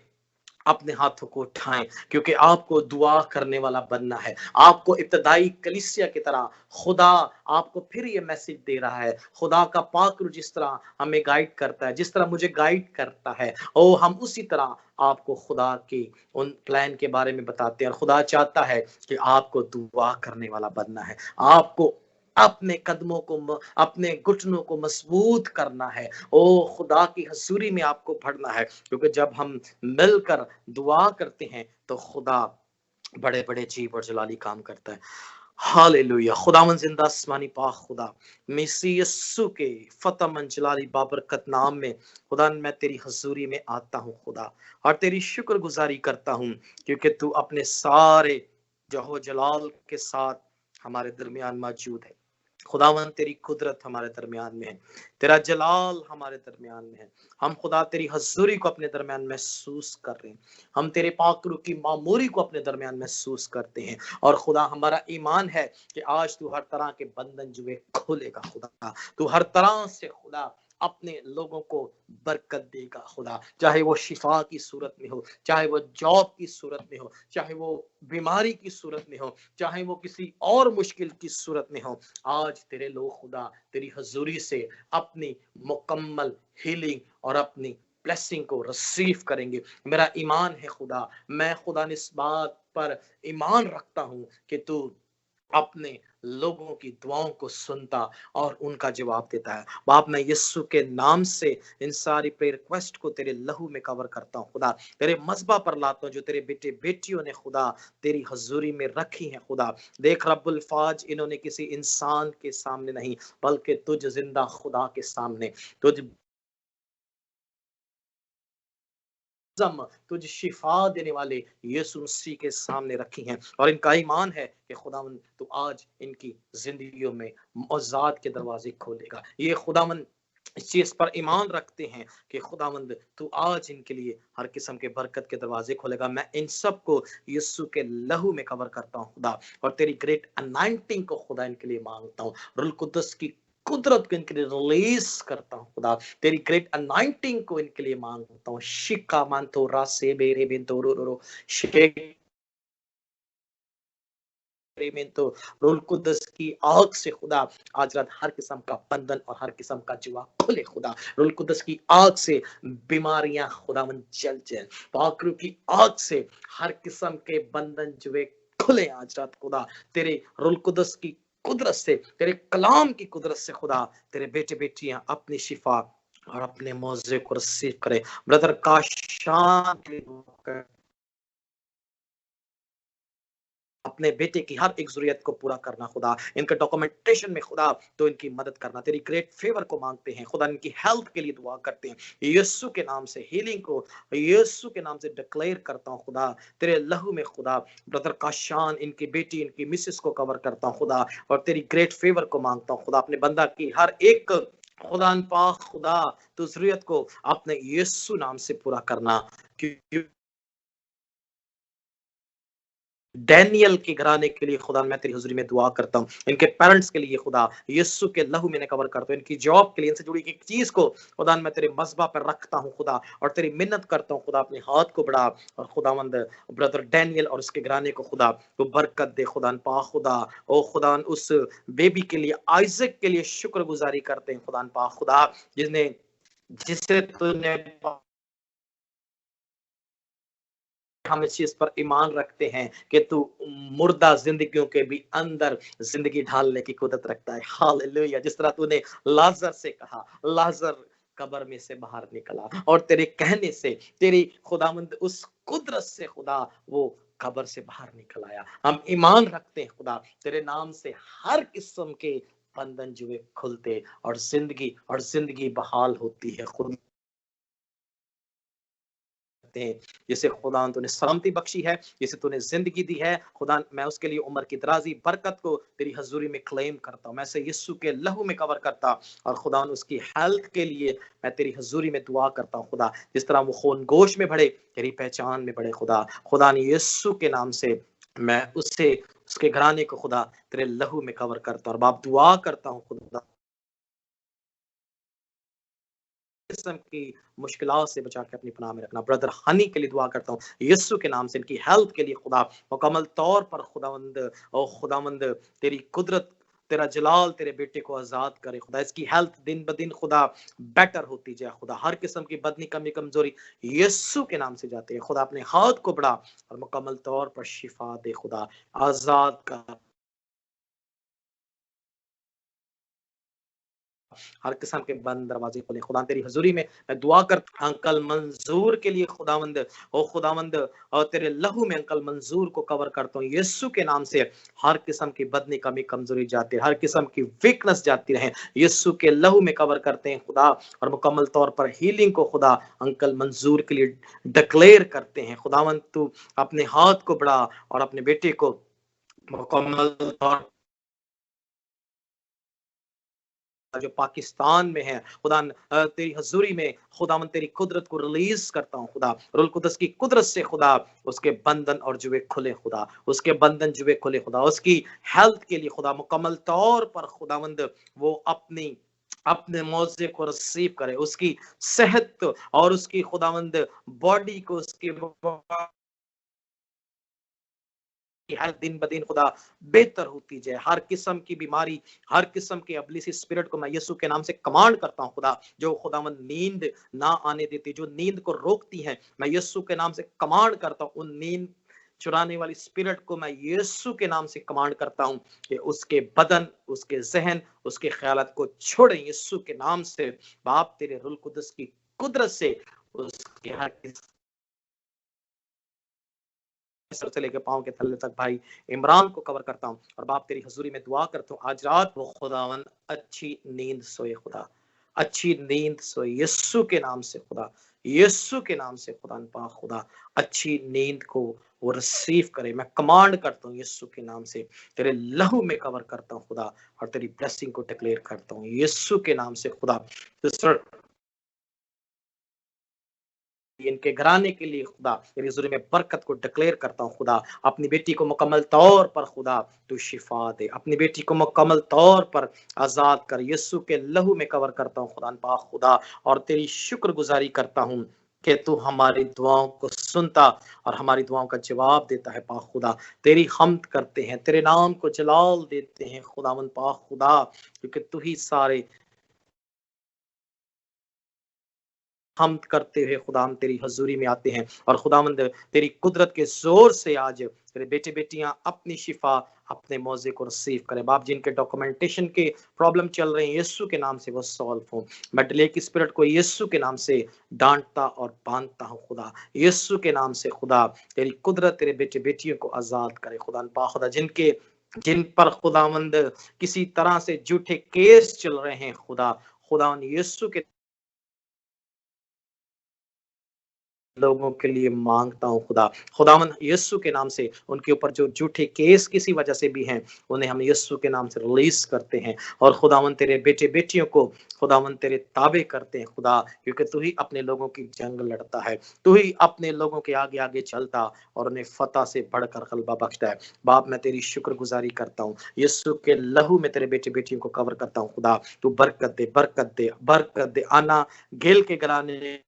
अपने हाथों को उठाएं, क्योंकि आपको दुआ करने वाला बनना है। आपको इब्तदाई कलीसिया की तरह खुदा आपको फिर ये मैसेज दे रहा है। खुदा का पाक रूह जिस तरह हमें गाइड करता है, जिस तरह मुझे गाइड करता है, और हम उसी तरह आपको खुदा की उन प्लान के बारे में बताते हैं। और खुदा चाहता है कि आपको दुआ करने वाला बनना है, आपको अपने कदमों को, अपने घुटनों को मजबूत करना है। ओ खुदा की हजूरी में आपको पढ़ना है, क्योंकि जब हम मिलकर दुआ करते हैं तो खुदा बड़े बड़े अजीब और जलाली काम करता है। हालेलुया। खुदावन जिंदा आसमानी पाक खुदा, मसीह यस्सु के फतह मन जलाली बाबरकत नाम में खुदा मैं तेरी हजूरी में आता हूँ खुदा, और तेरी शुक्रगुजारी करता हूँ, क्योंकि तू अपने सारे जहो जलाल के साथ हमारे दरमियान मौजूद है। खुदावन तेरी कुदरत हमारे दरमियान में है, तेरा जलाल हमारे दरमियान में है। हम खुदा तेरी हजूरी को अपने दरमियान महसूस कर रहे हैं, हम तेरे पाक रूह की मामूरी को अपने दरमियान महसूस करते हैं। और खुदा हमारा ईमान है कि आज तू हर तरह के बंधन जुए खोलेगा खुदा, तू हर तरह से खुदा अपने लोगों को बरकत देगा खुदा, चाहे वो शिफा की सूरत में हो, चाहे वो जॉब की सूरत में हो, चाहे वो बीमारी की सूरत में हो, चाहे वो किसी और मुश्किल की सूरत में हो। आज तेरे लोग खुदा तेरी हजूरी से अपनी मुकम्मल हीलिंग और अपनी ब्लेसिंग को रिसीव करेंगे। मेरा ईमान है खुदा, मैं खुदा ने इस बात पर ईमान रखता हूं कि तू अपने लोगों की दुआओं को सुनता और उनका जवाब देता है। बाप, मैं यीशु के नाम से इन सारी प्रेयर रिक्वेस्ट को तेरे लहू में कवर करता हूँ खुदा, तेरे मज़बा पर लाता हूँ जो तेरे बेटे बेटियों ने खुदा तेरी हजूरी में रखी है खुदा। देख रब्बुल फाज, इन्होंने किसी इंसान के सामने नहीं बल्कि तुझ जिंदा खुदा के सामने, तुझ तुझ शिफा देने वाले यीशु मसीह के सामने रखी हैं। और इनका ईमान है कि खुदावन तू आज इनकी जिंदगियों में मौजाद के दरवाजे खोलेगा। ये खुदावन इस चीज पर ईमान रखते हैं कि खुदावंद तू आज इनके लिए हर किस्म के बरकत के दरवाजे खोलेगा। मैं इन सब को यीशु के लहू में कवर करता हूँ खुदा, और तेरी ग्रेट अनाइंटिंग को खुदा इनके लिए मांगता हूँ। रूह कुद्दस की कुदरत को इनके लिए रिलीज करता हूँ खुदा, तेरी ग्रेट अनाइंटिंग को इनके लिए मांगता हूँ। शिका मानतो रासे बेरे बिंतो रो रो रो शेक तो रूह कुद्दस की आग से खुदा आज रात हर किस्म का बंधन और हर किस्म का जुआ खुले खुदा। रूह कुद्दस की आग से बीमारियां खुदावन जल जाए, पाक रूह की आग से हर किस्म के बंधन जुए खुले आज रात खुदा। तेरे रूह कुद्दस की कुदरत से, तेरे कलाम की कुदरत से खुदा तेरे बेटे बेटियां अपनी शिफा और अपने मौजे को रिसीव करे। ब्रदर का शान अपने बेटे की हर एक जरूरत को पूरा करना खुदा, इनके डॉक्यूमेंटेशन में खुदा तो इनकी मदद करना। तेरी ग्रेट फेवर को मांगते हैं खुदा, इनकी हेल्थ के लिए दुआ करते हैं यीशु के नाम से। हीलिंग को यीशु के नाम से डिक्लेयर करता हूँ खुदा, तेरे लहू में खुदा। ब्रदर काशान, इनकी बेटी, इनकी मिसेस को कवर करता हूँ खुदा, और तेरी ग्रेट फेवर को मांगता हूँ खुदा। अपने बंदा की हर एक खुदा पाक खुदा तो ज़रूरत को अपने यीशु नाम से पूरा करना। क्योंकि डैनियल के घराने के लिए खुदा मैं तेरी हुजूरी में दुआ करता हूँ, इनके पेरेंट्स के लिए खुदा यीशु के लहू मैंने कवर करता हूँ, इनकी जॉब के लिए, इनसे जुड़ी एक चीज को खुदा मैं तेरे मज़बा पर रखता हूँ खुदा, और तेरी मिन्नत करता हूँ खुदा अपने हाथ को बढ़ा, और खुदावंद ब्रदर डैनियल और उसके घराने को खुदा तो बरकत दे खुदा पाक खुदा। ओ खुदा उस बेबी के लिए, आइजक के लिए शुक्रगुजारी करते हैं खुदा पाक खुदा, जिसने जिससे तूने हम इस चीज पर ईमान रखते हैं कि तू मुर्दा जिंदगियों के भी अंदर जिंदगी ढालने की कुदरत रखता है। हालेलुया। जिस तरह तूने लाजर से कहा, लाजर कब्र में से बाहर निकला, और तेरे कहने से तेरी खुदावंद उस कुदरत से खुदा वो कब्र से बाहर निकल आया। हम ईमान रखते हैं खुदा तेरे नाम से हर किस्म के बंधन जुए खुलते और जिंदगी बहाल होती है खुदा हैं। जिसे खुदा तूने सलामती बख्शी है, जिसे तूने जिंदगी दी है खुदा, मैं उसके लिए उम्र की दराजी बरकत को तेरी हजूरी में क्लेम करता हूँ, मैं से यीशु के लहू में कवर करता, और खुदा उसकी हेल्थ के लिए मैं तेरी हजूरी में दुआ करता हूँ खुदा, जिस तरह वो खून गोश में बढ़े तेरी पहचान में बढ़े खुदा। खुदा ने यीशु के नाम से मैं उससे उसके घराने को खुदा तेरे लहू में कवर करता हूँ, और बाप दुआ करता हूँ खुदा किस्म की मुश्किलात से बचा के अपनी पनाह में रखना। ब्रदर हनी के लिए दुआ करता हूँ यीशु के नाम से, इनकी हेल्थ के लिए खुदा मुकम्मल तौर पर खुदावंद और खुदावंद तेरी कुदरत, तेरा जलाल तेरे बेटे को आजाद करे खुदा, इसकी हेल्थ दिन ब दिन खुदा बेटर होती जाए खुदा, हर किस्म की बदनी कमी कमजोरी यीशु के नाम से जाती है खुदा, अपने हाथ को बढ़ा और मुकम्मल तौर पर शिफा दे खुदा, आजाद कर हर किस्म के बंद दरवाजे खोले खुदा तेरी हजूरी में। मैं दुआ कर अंकल मंजूर के लिए खुदावंद ओ खुदावंद, और तेरे लहू में अंकल मंजूर को कवर करता हूँ यीशु के नाम से, हर किस्म की बदनी कमी कमजोरी जाती है, हर किस्म की वीकनेस जाती रहे, यीशु के लहू में कवर करते हैं खुदा, और मुकम्मल तौर पर हीलिंग को खुदा अंकल मंजूर के लिए डिक्लेयर करते हैं खुदावंद, तू अपने हाथ को बढ़ा और अपने बेटे को मुकम्मल तौर जो पाकिस्तान में है खुदा तेरी हजूरी में खुदावन तेरी कुदरत को रिलीज करता हूँ खुदा, रुल कुदस की कुदरत से खुदा उसके बंधन और जुए खुले खुदा, उसके बंधन जुए खुले खुदा, उसकी हेल्थ के लिए खुदा मुकम्मल तौर पर खुदावंद वो अपने मौजे को रिसीव करे, उसकी सेहत और उसकी खुदावंद बॉडी को उसकी की हर दिन ब दिन खुदा बेहतर होती जाए, हर किस्म की बीमारी, हर किस्म के अबलीसी स्पिरिट को मैं यीशु के नाम से कमांड करता हूँ खुदा, जो खुदावंद नींद ना आने देती, जो नींद को रोकती है, मैं यीशु के नाम से कमांड करता हूँ उन नींद चुराने वाली स्पिरिट को मैं यीशु के नाम से कमांड करता हूँ कि उसके बदन, उसके जहन, उसके ख्यालात को छोड़े यीशु के नाम से। बाप तेरे रुल कुदस की कुदरत से उसके हर सर से लेकर पांव के थल्ले तक भाई इमरान को कवर करता हूँ, और बाप तेरी हजूरी में दुआ करता हूँ आज रात वो खुदावन अच्छी नींद सोए खुदा, अच्छी नींद सोए यीशु के नाम से खुदा, यीशु के नाम से खुदा पाक खुदा अच्छी नींद को वो रिसीव करे, मैं कमांड करता हूँ यीशु के नाम से, तेरे लहू में कवर करता हूँ खुदा, और तेरी ब्लेसिंग को डिक्लेयर करता हूँ यीशु के नाम से खुदा। सिस्टर इनके घराने के लिए खुदा तेरी हुजूरी में बरकत को डिक्लेयर करता हूँ खुदा, अपनी बेटी को मुकम्मल तौर पर खुदा तू शिफा दे, अपनी बेटी को मुकम्मल तौर पर आजाद कर, यीशु के लहू में कवर करता हूँ खुदा पाक खुदा, और तेरी शुक्रगुजारी करता हूँ कि तू हमारी दुआओं को सुनता और हमारी दुआओं का जवाब देता है पाक खुदा, तेरी हम्द करते हैं, तेरे नाम को जलाल देते हैं खुदावन पाक खुदा, क्योंकि तू ही सारे हमद करते हुए खुदा हम तेरी हजूरी में आते हैं, और खुदावंद तेरी कुदरत के जोर से आज तेरे बेटे बेटियां अपनी शिफा अपने मौजे को रिसीव करें बाप, जिनके डॉक्यूमेंटेशन के प्रॉब्लम चल रहे हैं यीशु के नाम से वो सॉल्व हो, मैं डिले की स्पिरिट को यीशु के नाम से डांटता और बांधता हूँ खुदा, यीशु के नाम से खुदा तेरी कुदरत तेरे बेटे बेटियों को आजाद करे खुदा खुदा, जिन पर खुदावंद किसी तरह से झूठे केस चल रहे हैं खुदा, खुदा यीशु के लोगों के लिए मांगता हूँ खुदा। खुदावन यीशु के नाम से उनके ऊपर जो झूठे केस किसी वजह से भी हैं, उन्हें हम यीशु के नाम से रिलीज करते हैं। और खुदावन तेरे बेटे बेटियों को खुदावन तेरे ताबे करते हैं खुदा, क्योंकि तू ही अपने लोगों की जंग लड़ता है, तू ही अपने लोगों के आगे आगे चलता और उन्हें फतह से बढ़कर गलबा बख्शता है। बाप मैं तेरी शुक्रगुजारी करता हूँ, यीशु के लहू में तेरे बेटे बेटियों को कवर करता हूँ खुदा। तू बरकत दे, बरकत दे, बरकत दे। आना गेल के घराने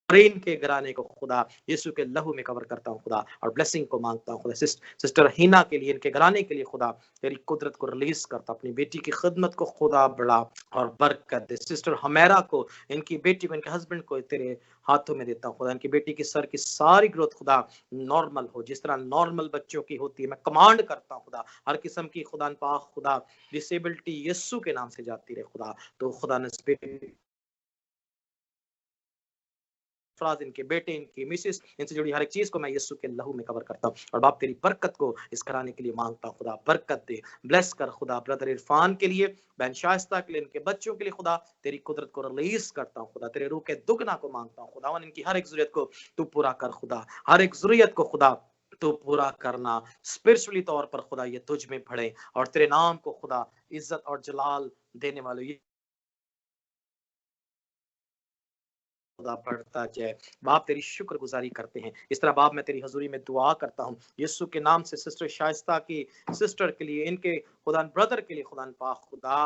के घराने को खुदा यीशु के लहू में कवर करता हूँ खुदा, और ब्लेसिंग को मांगता हूँ खुदा। सिस्टर हिना के लिए, इनके घराने के लिए खुदा तेरी कुदरत को रिलीज करता, अपनी बेटी की खिदमत को खुदा बढ़ा और बरकत दे। सिस्टर हमेरा को, इनकी बेटी को, इनके हस्बैंड को तेरे हाथों में देता हूँ खुदा। इनकी बेटी की सर की सारी ग्रोथ खुदा नॉर्मल हो, जिस तरह नॉर्मल बच्चों की होती है। मैं कमांड करता हूँ खुदा, हर किस्म की खुदा पाक खुदा डिसेबिलिटी यीशु के नाम से जाती रहे खुदा। तो खुदा ने अफराज, इनके बेटे, इनकी मिसेस, इनसे जुड़ी हर एक चीज को मैं यीशु के लहू में कवर करता हूँ। और बाप तेरी बरकत को इस घराने के लिए मांगता हूँ खुदा, बरकत दे, ब्लेस कर खुदा। ब्रदर इरफान के लिए, बहन शाइस्ता के लिए, इनके बच्चों के लिए खुदा तेरी कुदरत को रिलीज करता हूँ खुदा। तेरे रूह के दुगना को मांगता हूँ खुदावन, इनकी हर एक जरूरत को तू पूरा कर खुदा, हर एक जरूरत को खुदा तो पूरा करना। स्पिरिचुअली तौर पर खुदा ये तुझ में बढ़े और तेरे नाम को खुदा इज्जत और जलाल देने वाले खुदा बढ़ता जाए। बाप तेरी शुक्रगुजारी करते हैं। इस तरह बाप मैं तेरी हजूरी में दुआ करता हूँ यीशु के नाम से, सिस्टर शाइस्ता की सिस्टर के लिए, इनके खुदा ब्रदर के लिए खुदा पाक खुदा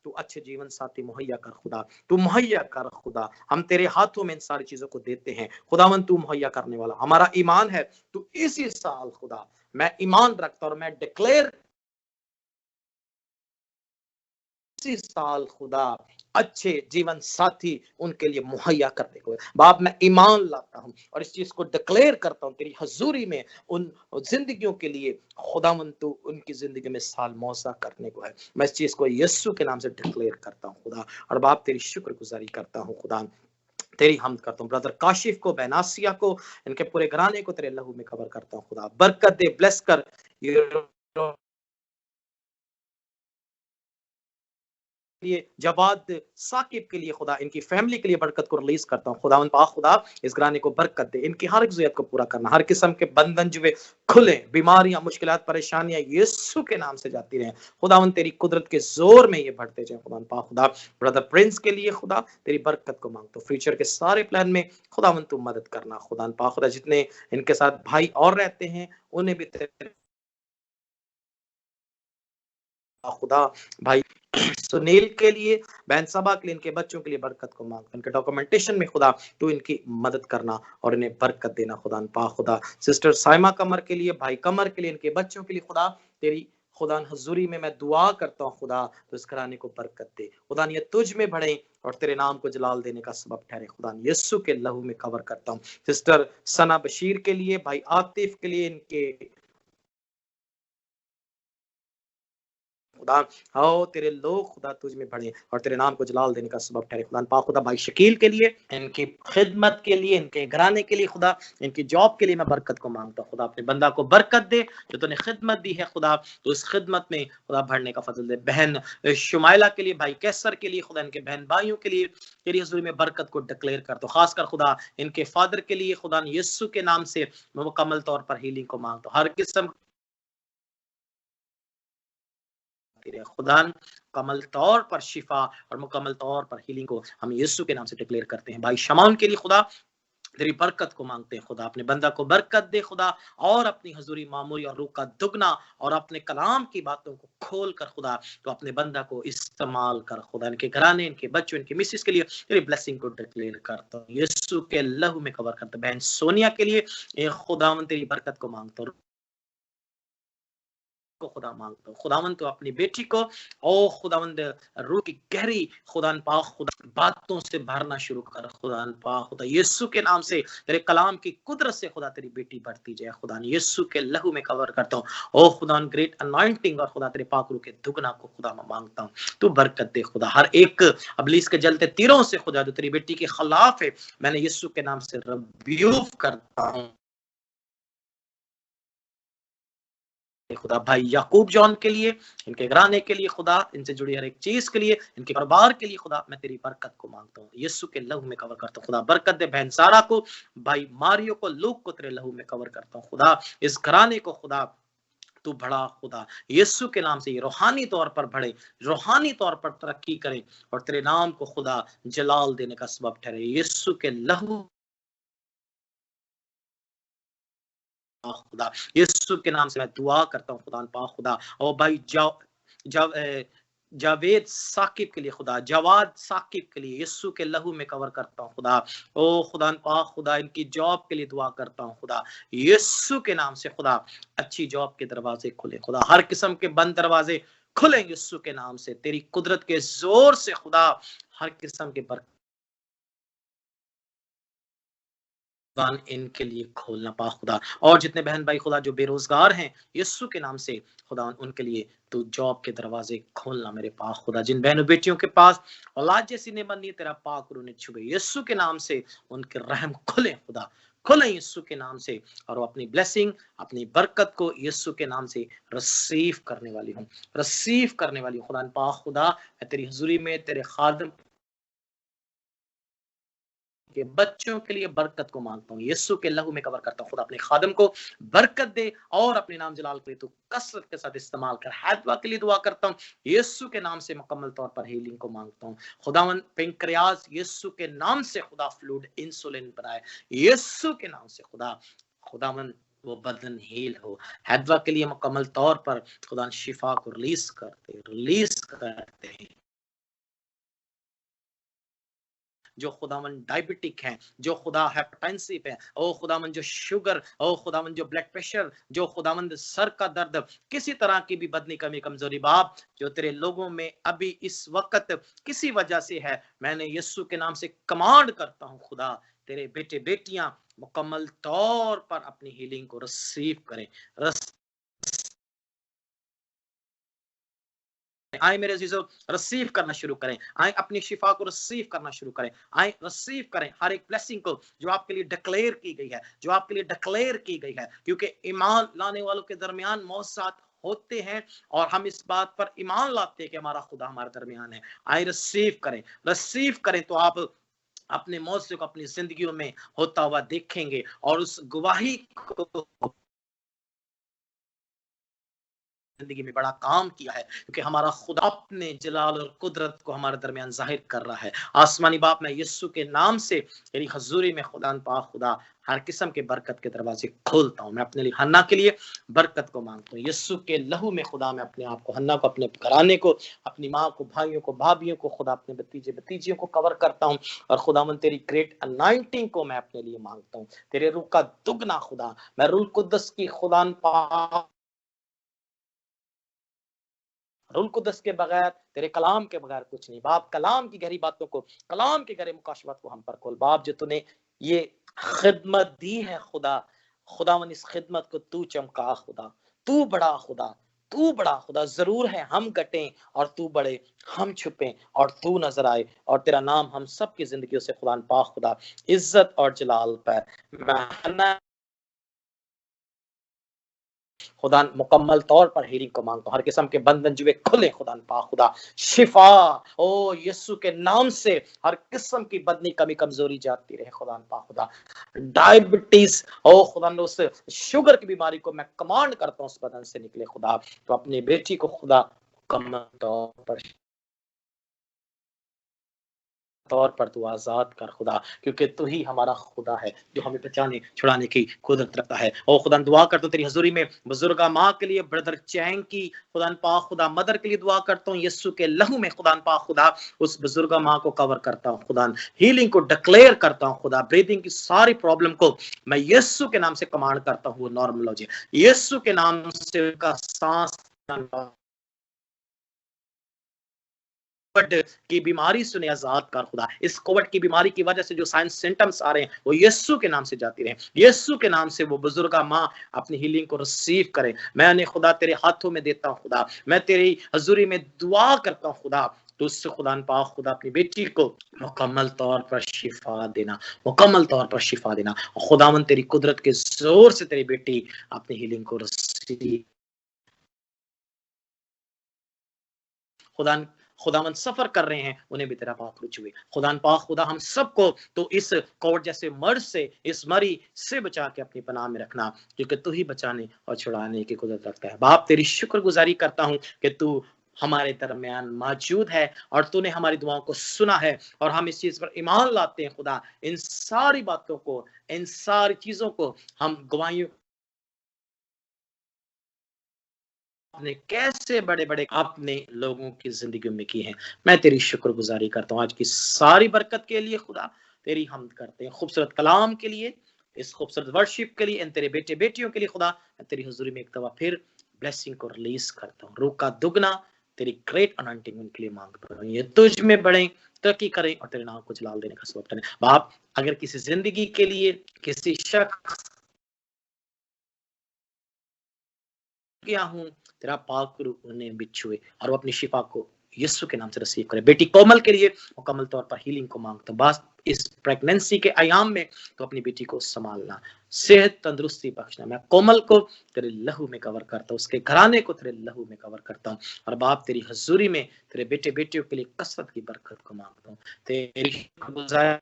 तू अच्छे जीवन साथी मुहैया कर खुदा, तू मुहैया कर खुदा। हम तेरे हाथों में इन सारी चीजों को देते हैं खुदावन, तू मुहैया करने वाला। हमारा ईमान है तू इसी साल खुदा, मैं ईमान रखता और मैं डिक्लेयर इसी साल खुदा अच्छे जीवन साथी उनके लिए मुहैया करने को है। बाप मैं ईमान लाता हूं और इस चीज को डिक्लेयर करता हूं तेरी हजूरी में उन जिंदगियों के लिए खुदावन तू उनकी जिंदगी में साल मौसा करने को है। मैं इस चीज को यीशु के नाम से डिक्लेयर करता हूं खुदा, और बाप तेरी शुक्रगुजारी करता हूं खुदा, तेरी हमद करता हूँ। ब्रदर काशिफ को, बेनासिया को, इनके पूरे घराने को तेरे लहू में कवर करता हूँ खुदा। बरकत दे, ब्लेस कर लिए जवाद साकिब के लिए खुदा, इनकी फैमिली के लिए बरकत को रिलीज करता हूँ खुदावन पाक खुदा। इस घराने को बरकत दे, इनकी हर एक जरूरत को पूरा करना, हर किस्म के बंधन जो वे खुले, बीमारियां, मुश्किलात, परेशानियां यीशु के नाम से जाती रहे खुदावन। तेरी कुदरत के जोर में ये बढ़ते जाए खुदावन पाक खुदा। ब्रदर प्रिंस के लिए खुदा तेरी बरकत को मांगता हूँ। फ्यूचर के सारे प्लान में खुदावन तू मदद करना खुदावन पाक खुदा। जितने इनके साथ भाई और रहते हैं उन्हें भी तेरे खुदा, भाई सुनील के लिए, बहन सबा के लिए, इनके बच्चों के लिए बरकत को मांगता, इनके डॉक्यूमेंटेशन में खुदा तू इनकी मदद करना और इन्हें बरकत देना खुदा पाक खुदा। सिस्टर साइमा कमर के लिए, भाई कमर के लिए, इनके बच्चों के लिए खुदा तेरी खुदा हजूरी में मैं दुआ करता हूँ खुदा, तो इस घराने को बरकत दे खुदा, ये तुझ में बढ़े और तेरे नाम को जलाल देने का सबब ठहरे खुदा। यीशु के लहू में कवर करता हूँ। सिस्टर सना बशीर के लिए, भाई आतिफ के लिए, इनके खुदा आओ तेरे लोग खुदा तुझ में बढ़े और तेरे नाम को जलाल देने का सबब ठहरे खुदा पाक खुदा। भाई शकील के लिए, इनकी खिदमत के लिए, इनके घराने के लिए खुदा, इनकी जॉब के लिए मैं बरकत को मांगता हूँ खुदा। अपने बंदा को बरकत दे जो तूने खिदमत दी है खुदा, तो इस खिदमत में खुदा बढ़ने का फजल दे। बहन शुमाइला के लिए, भाई कैसर के लिए खुदा, इनके बहन भाइयों के लिए तेरी हजूरी में बरकत को डिक्लेयर कर दो। खासकर खुदा इनके फादर के लिए खुदा यीशु के नाम से मुकम्मल तौर पर हीलिंग को मांगता हूँ। हर किस्म खुदा मुकम्मल तौर पर शिफा और मुकम्मल तौर पर हीलिंग को हम यीशु के नाम से डिक्लेयर करते हैं। भाई शमाउन के लिए खुदा तेरी बरकत को मांगते हैं खुदा, अपने बंदा को बरकत दे खुदा, और अपनी हजूरी मामूरी और रूह का दुगना और अपने कलाम की बातों को खोल कर खुदा तो अपने बंदा को इस्तेमाल कर खुदा। इनके घराने, इनके बच्चों, इनकी मिसेस के लिए तेरी ब्लेसिंग को डिक्लेयर करता हूँ, यीशु के लहू में कवर करता। बहन सोनिया के लिए खुदावन तेरी बरकत को मांगता हूँ, को खुदा मांगता हूँ खुदावन तो अपनी बेटी को ओ खुदावंद रूह की गहरी खुदा पाक खुदा बातों से भरना शुरू कर खुदा पाक खुदा। यीशु के नाम से तेरे कलाम की कुदरत से खुदा तेरी बेटी बढ़ती जाए खुदा, यीशु के लहू में कवर करता हूँ। ओ खुदा ग्रेट अनॉइंटिंग और खुदा तेरे पाक रूह के दुगना को खुदा मैं मांगता हूँ, तू बरकत दे खुदा। हर एक अबलीस के जलते तीरों से खुदा जो तेरी बेटी के खिलाफ है, मैंने यीशु के नाम से रिब्यूक करता हूँ खुदा भाई याकूब जॉन के लिए, इनके घराने के लिए खुदा, इनसे जुड़ी हर एक चीज के लिए, इनके कारोबार के लिए खुदा मैं तेरी बरकत को मांगता हूँ, यीशु के लहू में कवर करता हूँ खुदा। बरकत दे बहन सारा को, भाई मारियो को, लूक को तेरे लहू में कवर करता हूँ खुदा। इस घराने को खुदा तू बड़ा खुदा, यीशु के नाम से ये रूहानी तौर पर बढ़े, रूहानी तौर पर तरक्की करे और तेरे नाम को खुदा जलाल देने का सबब ठहरे। यीशु के लहू खुदा, यीशु के नाम से मैं दुआ करता हूँ खुदा पाक खुदा। और भाई जावेद साकिब के लिए खुदा, जवाद साकिब के लिए यीशु के लहू में कवर करता हूँ खुदा। ओ खुदा पाक खुदा, इनकी जॉब के लिए दुआ करता हूँ खुदा, यीशु के नाम से खुदा अच्छी जॉब के दरवाजे खुले खुदा, हर किस्म के बंद दरवाजे खुले यीशु के नाम से, तेरी कुदरत के जोर से खुदा हर किस्म के बरकत इनके लिए खोलना पा खुदा। और जितने बहन भाई खुदा जो बेरोजगार हैं यीशु के नाम से खुदा उनके लिए तू जॉब के दरवाजे खोलना मेरे पास खुदा। जिन बहनों बेटियों के पास औलाद जैसी नेमत नहीं, तेरा पाक और उन्हें छुए यीशु के नाम से, उनके रहम खुले खुदा, खुले यीशु के नाम से। और वो अपनी ब्लेसिंग, अपनी बरकत को यीशु के नाम से रिसीव करने वाली हूँ, रिसीव करने वाली हूँ खुदा पाक खुदा। मैं तेरी हुजूरी में तेरे खादिम के बच्चों के लिए बरकत को मांगता हूँ, यीशु के लहू में कवर करता हूँ खुदा। अपने खादिम को बरकत दे और अपने नाम जलाल के लिए तू कसरत के साथ इस्तेमाल कर। हैदवा के लिए दुआ करता हूँ, यीशु के नाम से मुकम्मल तौर पर हीलिंग को मांगता हूँ खुदावन। पेंक्रियाज यीशु के नाम से खुदा फ्लूइड इंसुलिन बनाए यीशु के नाम से खुदा, खुदावन वो बदन हील हो। हैदवा के लिए मुकम्मल तौर पर खुदा शिफा को रिलीज करते, रिलीज करते। जो खुदावन डायबिटिक हैं, जो खुदा हाइपरटेंसिव है, ओ खुदावन जो शुगर, ओ खुदावन जो ब्लड प्रेशर, जो खुदावन सर का दर्द, किसी तरह की भी बदनी कमी कमजोरी बाप जो तेरे लोगों में अभी इस वक्त किसी वजह से है, मैंने यीशु के नाम से कमांड करता हूं खुदा, तेरे बेटे बेटियां मुकम्मल तौर पर अपनी हीलिंग को रिसीव करें। आए मेरे अजीजों, रिसीव करना शुरू करें, आए अपनी शिफा को रिसीव करना शुरू करें, आए रिसीव करें हर एक ब्लेसिंग को जो आपके लिए डिक्लेयर की गई है, जो आपके लिए डिक्लेयर की गई है। क्योंकि ईमान लाने वालों के दरमियान मौसात होते हैं और हम इस बात पर ईमान लाते हैं कि हमारा खुदा हमारे दरमियान है। आए रिसीव करें, रिसीव करें तो आप अपने मौसे को अपनी जिंदगियों में होता हुआ देखेंगे और उस गवाही को जिंदगी में बड़ा काम किया है, क्योंकि हमारा खुदा अपने जलाल और कुदरत को हमारे दरमियान जाहिर कर रहा है। आसमानी बाप, मैं यीशु के नाम से तेरी हजूरी में खुदा पाक खुदा हर किस्म के बरकत के दरवाजे खोलता हूँ। मैं अपने लिए हन्ना के लिए बरकत को मांगता हूँ, यीशु के लहू में खुदा मैं अपने आप को, हन्ना को, अपने घराने को, अपनी माँ को, भाइयों को, भाभियों को, खुदा अपने भतीजे भतीजियों को कवर करता हूँ। और खुदावन तेरी ग्रेट अनाइंटिंग को मैं अपने लिए मांगता हूँ, तेरे रूह का दुगना खुदा, मैं रूह कुद्दस की खुदा पाक, रूह कुद्दस के बगैर, तेरे कलाम के बगैर कुछ नहीं बाप। कलाम की गहरी बातों को, कलाम के गहरे मुकाशफत को हम पर खोल बाप। जो तूने ये खिदमत दी है खुदा, खुदावन इस खिदमत को तू चमका खुदा, तू बड़ा खुदा, तू बड़ा खुदा। जरूर है हम घटें और तू बड़े, हम छुपे और तू नजर आए, और तेरा नाम हम सब की जिंदगियों से खुदा पाक खुदा इज्जत और जलाल पर। मैं खुदा मुकम्मल तौर पर हीलिंग को मांगता हूँ, हर किस्म के बंधन जुए खुले खुदा पाक खुदा। शिफा ओ यीशु के नाम से हर किस्म की बदनी कमी कमजोरी जाती रहे खुदा पाक खुदा। डायबिटीज ओ खुदा, उस शुगर की बीमारी को मैं कमांड करता हूँ उस बदन से निकले खुदा। तो अपनी बेटी को खुदा मुकम्मल तौर पर तू आजाद कर खुदा, क्योंकि तू ही हमारा खुदा है जो हमें बचाने छुड़ाने की कुदरत रखता है। ओ खुदा दुआ करता हूँ तेरी हजूरी में बुजुर्गा माँ के लिए, ब्रदर चैंग की खुदा पाक खुदा मदर के लिए दुआ करता हूँ, यीशु के लहू में खुदा पाक खुदा उस बुजुर्गा माँ को कवर करता हूँ खुदा, हीलिंग को डिक्लेयर करता हूँ खुदा। ब्रीदिंग की सारी प्रॉब्लम को मैं यीशु के नाम से कमांड करता हूँ नॉर्मल हो जाए, यीशु के नाम से उनका सांस कोविड की बीमारी से आजाद कर खुदा। इस कोविड की बीमारी की वजह से जो साइंस सिम्टम्स आ रहे हैं वो यीशु के नाम से जाती रहे, यीशु के नाम से वो बुजुर्गा माँ अपनी हीलिंग को रिसीव करे। मैंने खुदा तेरे हाथों में देता हूँ खुदा, मैं तेरी हजूरी में दुआ करता हूँ खुदा, तो उससे खुदा पाक खुदा अपनी बेटी को मुकम्मल तौर पर शिफा देना, मुकम्मल तौर पर शिफा देना। खुदावन तेरी कुदरत के जोर से तेरी बेटी अपनी हीलिंग को रिसीव खुदावन सफर कर रहे हैं, उन्हें भी तेरा पाक छुए। खुदा पाक खुदा हम सबको तो इस कोविड जैसे मर्ज से, इस मरी से बचा के अपनी पनाह में रखना, क्योंकि तू ही बचाने और छुड़ाने की कुदरत रखता है। बाप तेरी शुक्रगुजारी करता हूं कि तू हमारे दरमियान मौजूद है और तूने हमारी दुआओं को सुना है, और हम इस चीज पर ईमान लाते हैं खुदा। इन सारी बातों को, इन सारी चीजों को हम गवाहियों आपने कैसे बड़े बड़े अपने लोगों की जिंदगी में की हैं। मैं तेरी शुक्रगुजारी करता हूँ आज की सारी बरकत के लिए खुदा, तेरी हमद करते हैं खूबसूरत कलाम के लिए, इस खूबसूरत वर्शिप के लिए, इन तेरे बेटे बेटियों के लिए खुदा। मैं तेरी हुजूरी में एक दफा फिर ब्लेसिंग को रिलीज करता हूँ। रूह का दुगना तेरी ग्रेट अनॉइंटिंग उनके लिए मांगता हूँ, ये तुझ में बढ़े, तरक्की करें और तेरे नाम को जलाल देने का सबब करें। बाप अगर किसी जिंदगी के लिए किसी शख्स गया हूं, तेरा पाक रूह उन्हें बिछुए और वो अपनी शिफा को यीशु के नाम से रिसीव करे। बेटी कोमल के लिए मुकम्मल तौर पर हीलिंग को मांगता हूं। बस इस प्रेगनेंसी के आयाम में तो अपनी बेटी को संभालना, सेहत तंदुरुस्ती बख्शना। मैं कोमल को तेरे लहू में कवर करता हूं, उसके घराने को तेरे लहू में कवर करता हूं, और बाप तेरी हजूरी में तेरे बेटे बेटियों के लिए कसरत की बरकत को मांगता हूं। तेरी गुजारिश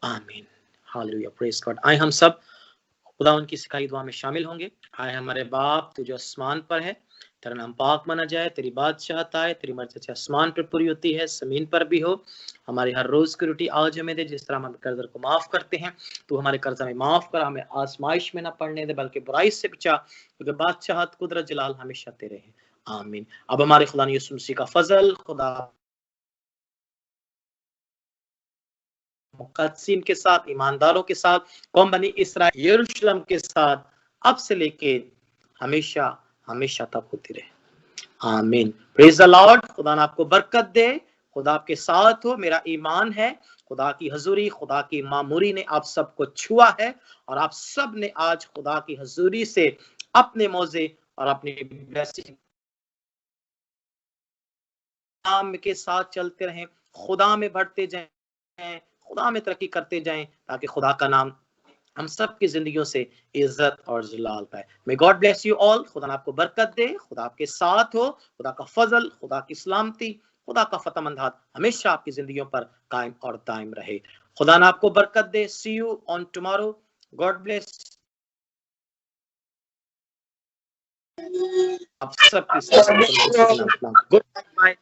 आमीन, हालेलुया, प्रेज गॉड। आए हम सब खुदा उनकी सिखाई दुआ में शामिल होंगे। आए हमारे बाप तू जो आसमान पर है, तेरा नाम पाक माना जाए, तेरी बादशाहत आए, तेरी मर्जी जैसे आसमान पर पूरी होती है जमीन पर भी हो। हमारी हर रोज की रोटी आज हमें दे, जिस तरह हम कर्जदार को माफ करते हैं, तू हमारे कर्ज में माफ कर, हमें आजमाइश में ना पड़ने दे बल्कि बुराई से बचा, क्योंकि बादशाहत कुदरत जलाल हमेशा तेरे हैं। आमीन। अब हमारे खुदा ने यीशु मसीह का फजल, खुदा मुकद्दसीन के साथ, ईमानदारों के साथ, कौम बनी इस्राएल यरूशलेम के साथ अब से लेके हमेशा हमेशा तक होती रहे। आमीन। Praise the Lord. खुदा ने आपको बरकत दे, खुदा आपके साथ हो। मेरा ईमान है खुदा की हजूरी, खुदा की मामूरी ने आप सबको छुआ है, और आप सब ने आज खुदा की हजूरी से अपने मौजे और अपनी ब्लेसिंग के साथ चलते रहें, खुदा में बढ़ते जाएं, खुदा में तरक्की करते जाएं, ताकि खुदा का नाम हम सब की जिंदगियों से इज्जत और जलाल पाए। May God bless you all. खुदा आपको बरकत दे, खुदा आपके साथ हो, खुदा का फजल, खुदा की सलामती, खुदा का फतहमंद हाथ हमेशा आपकी जिंदगियों पर कायम और दायम रहे। खुदा ने आपको बरकत दे। See you on tomorrow. God bless आप सबकी गुड बाय।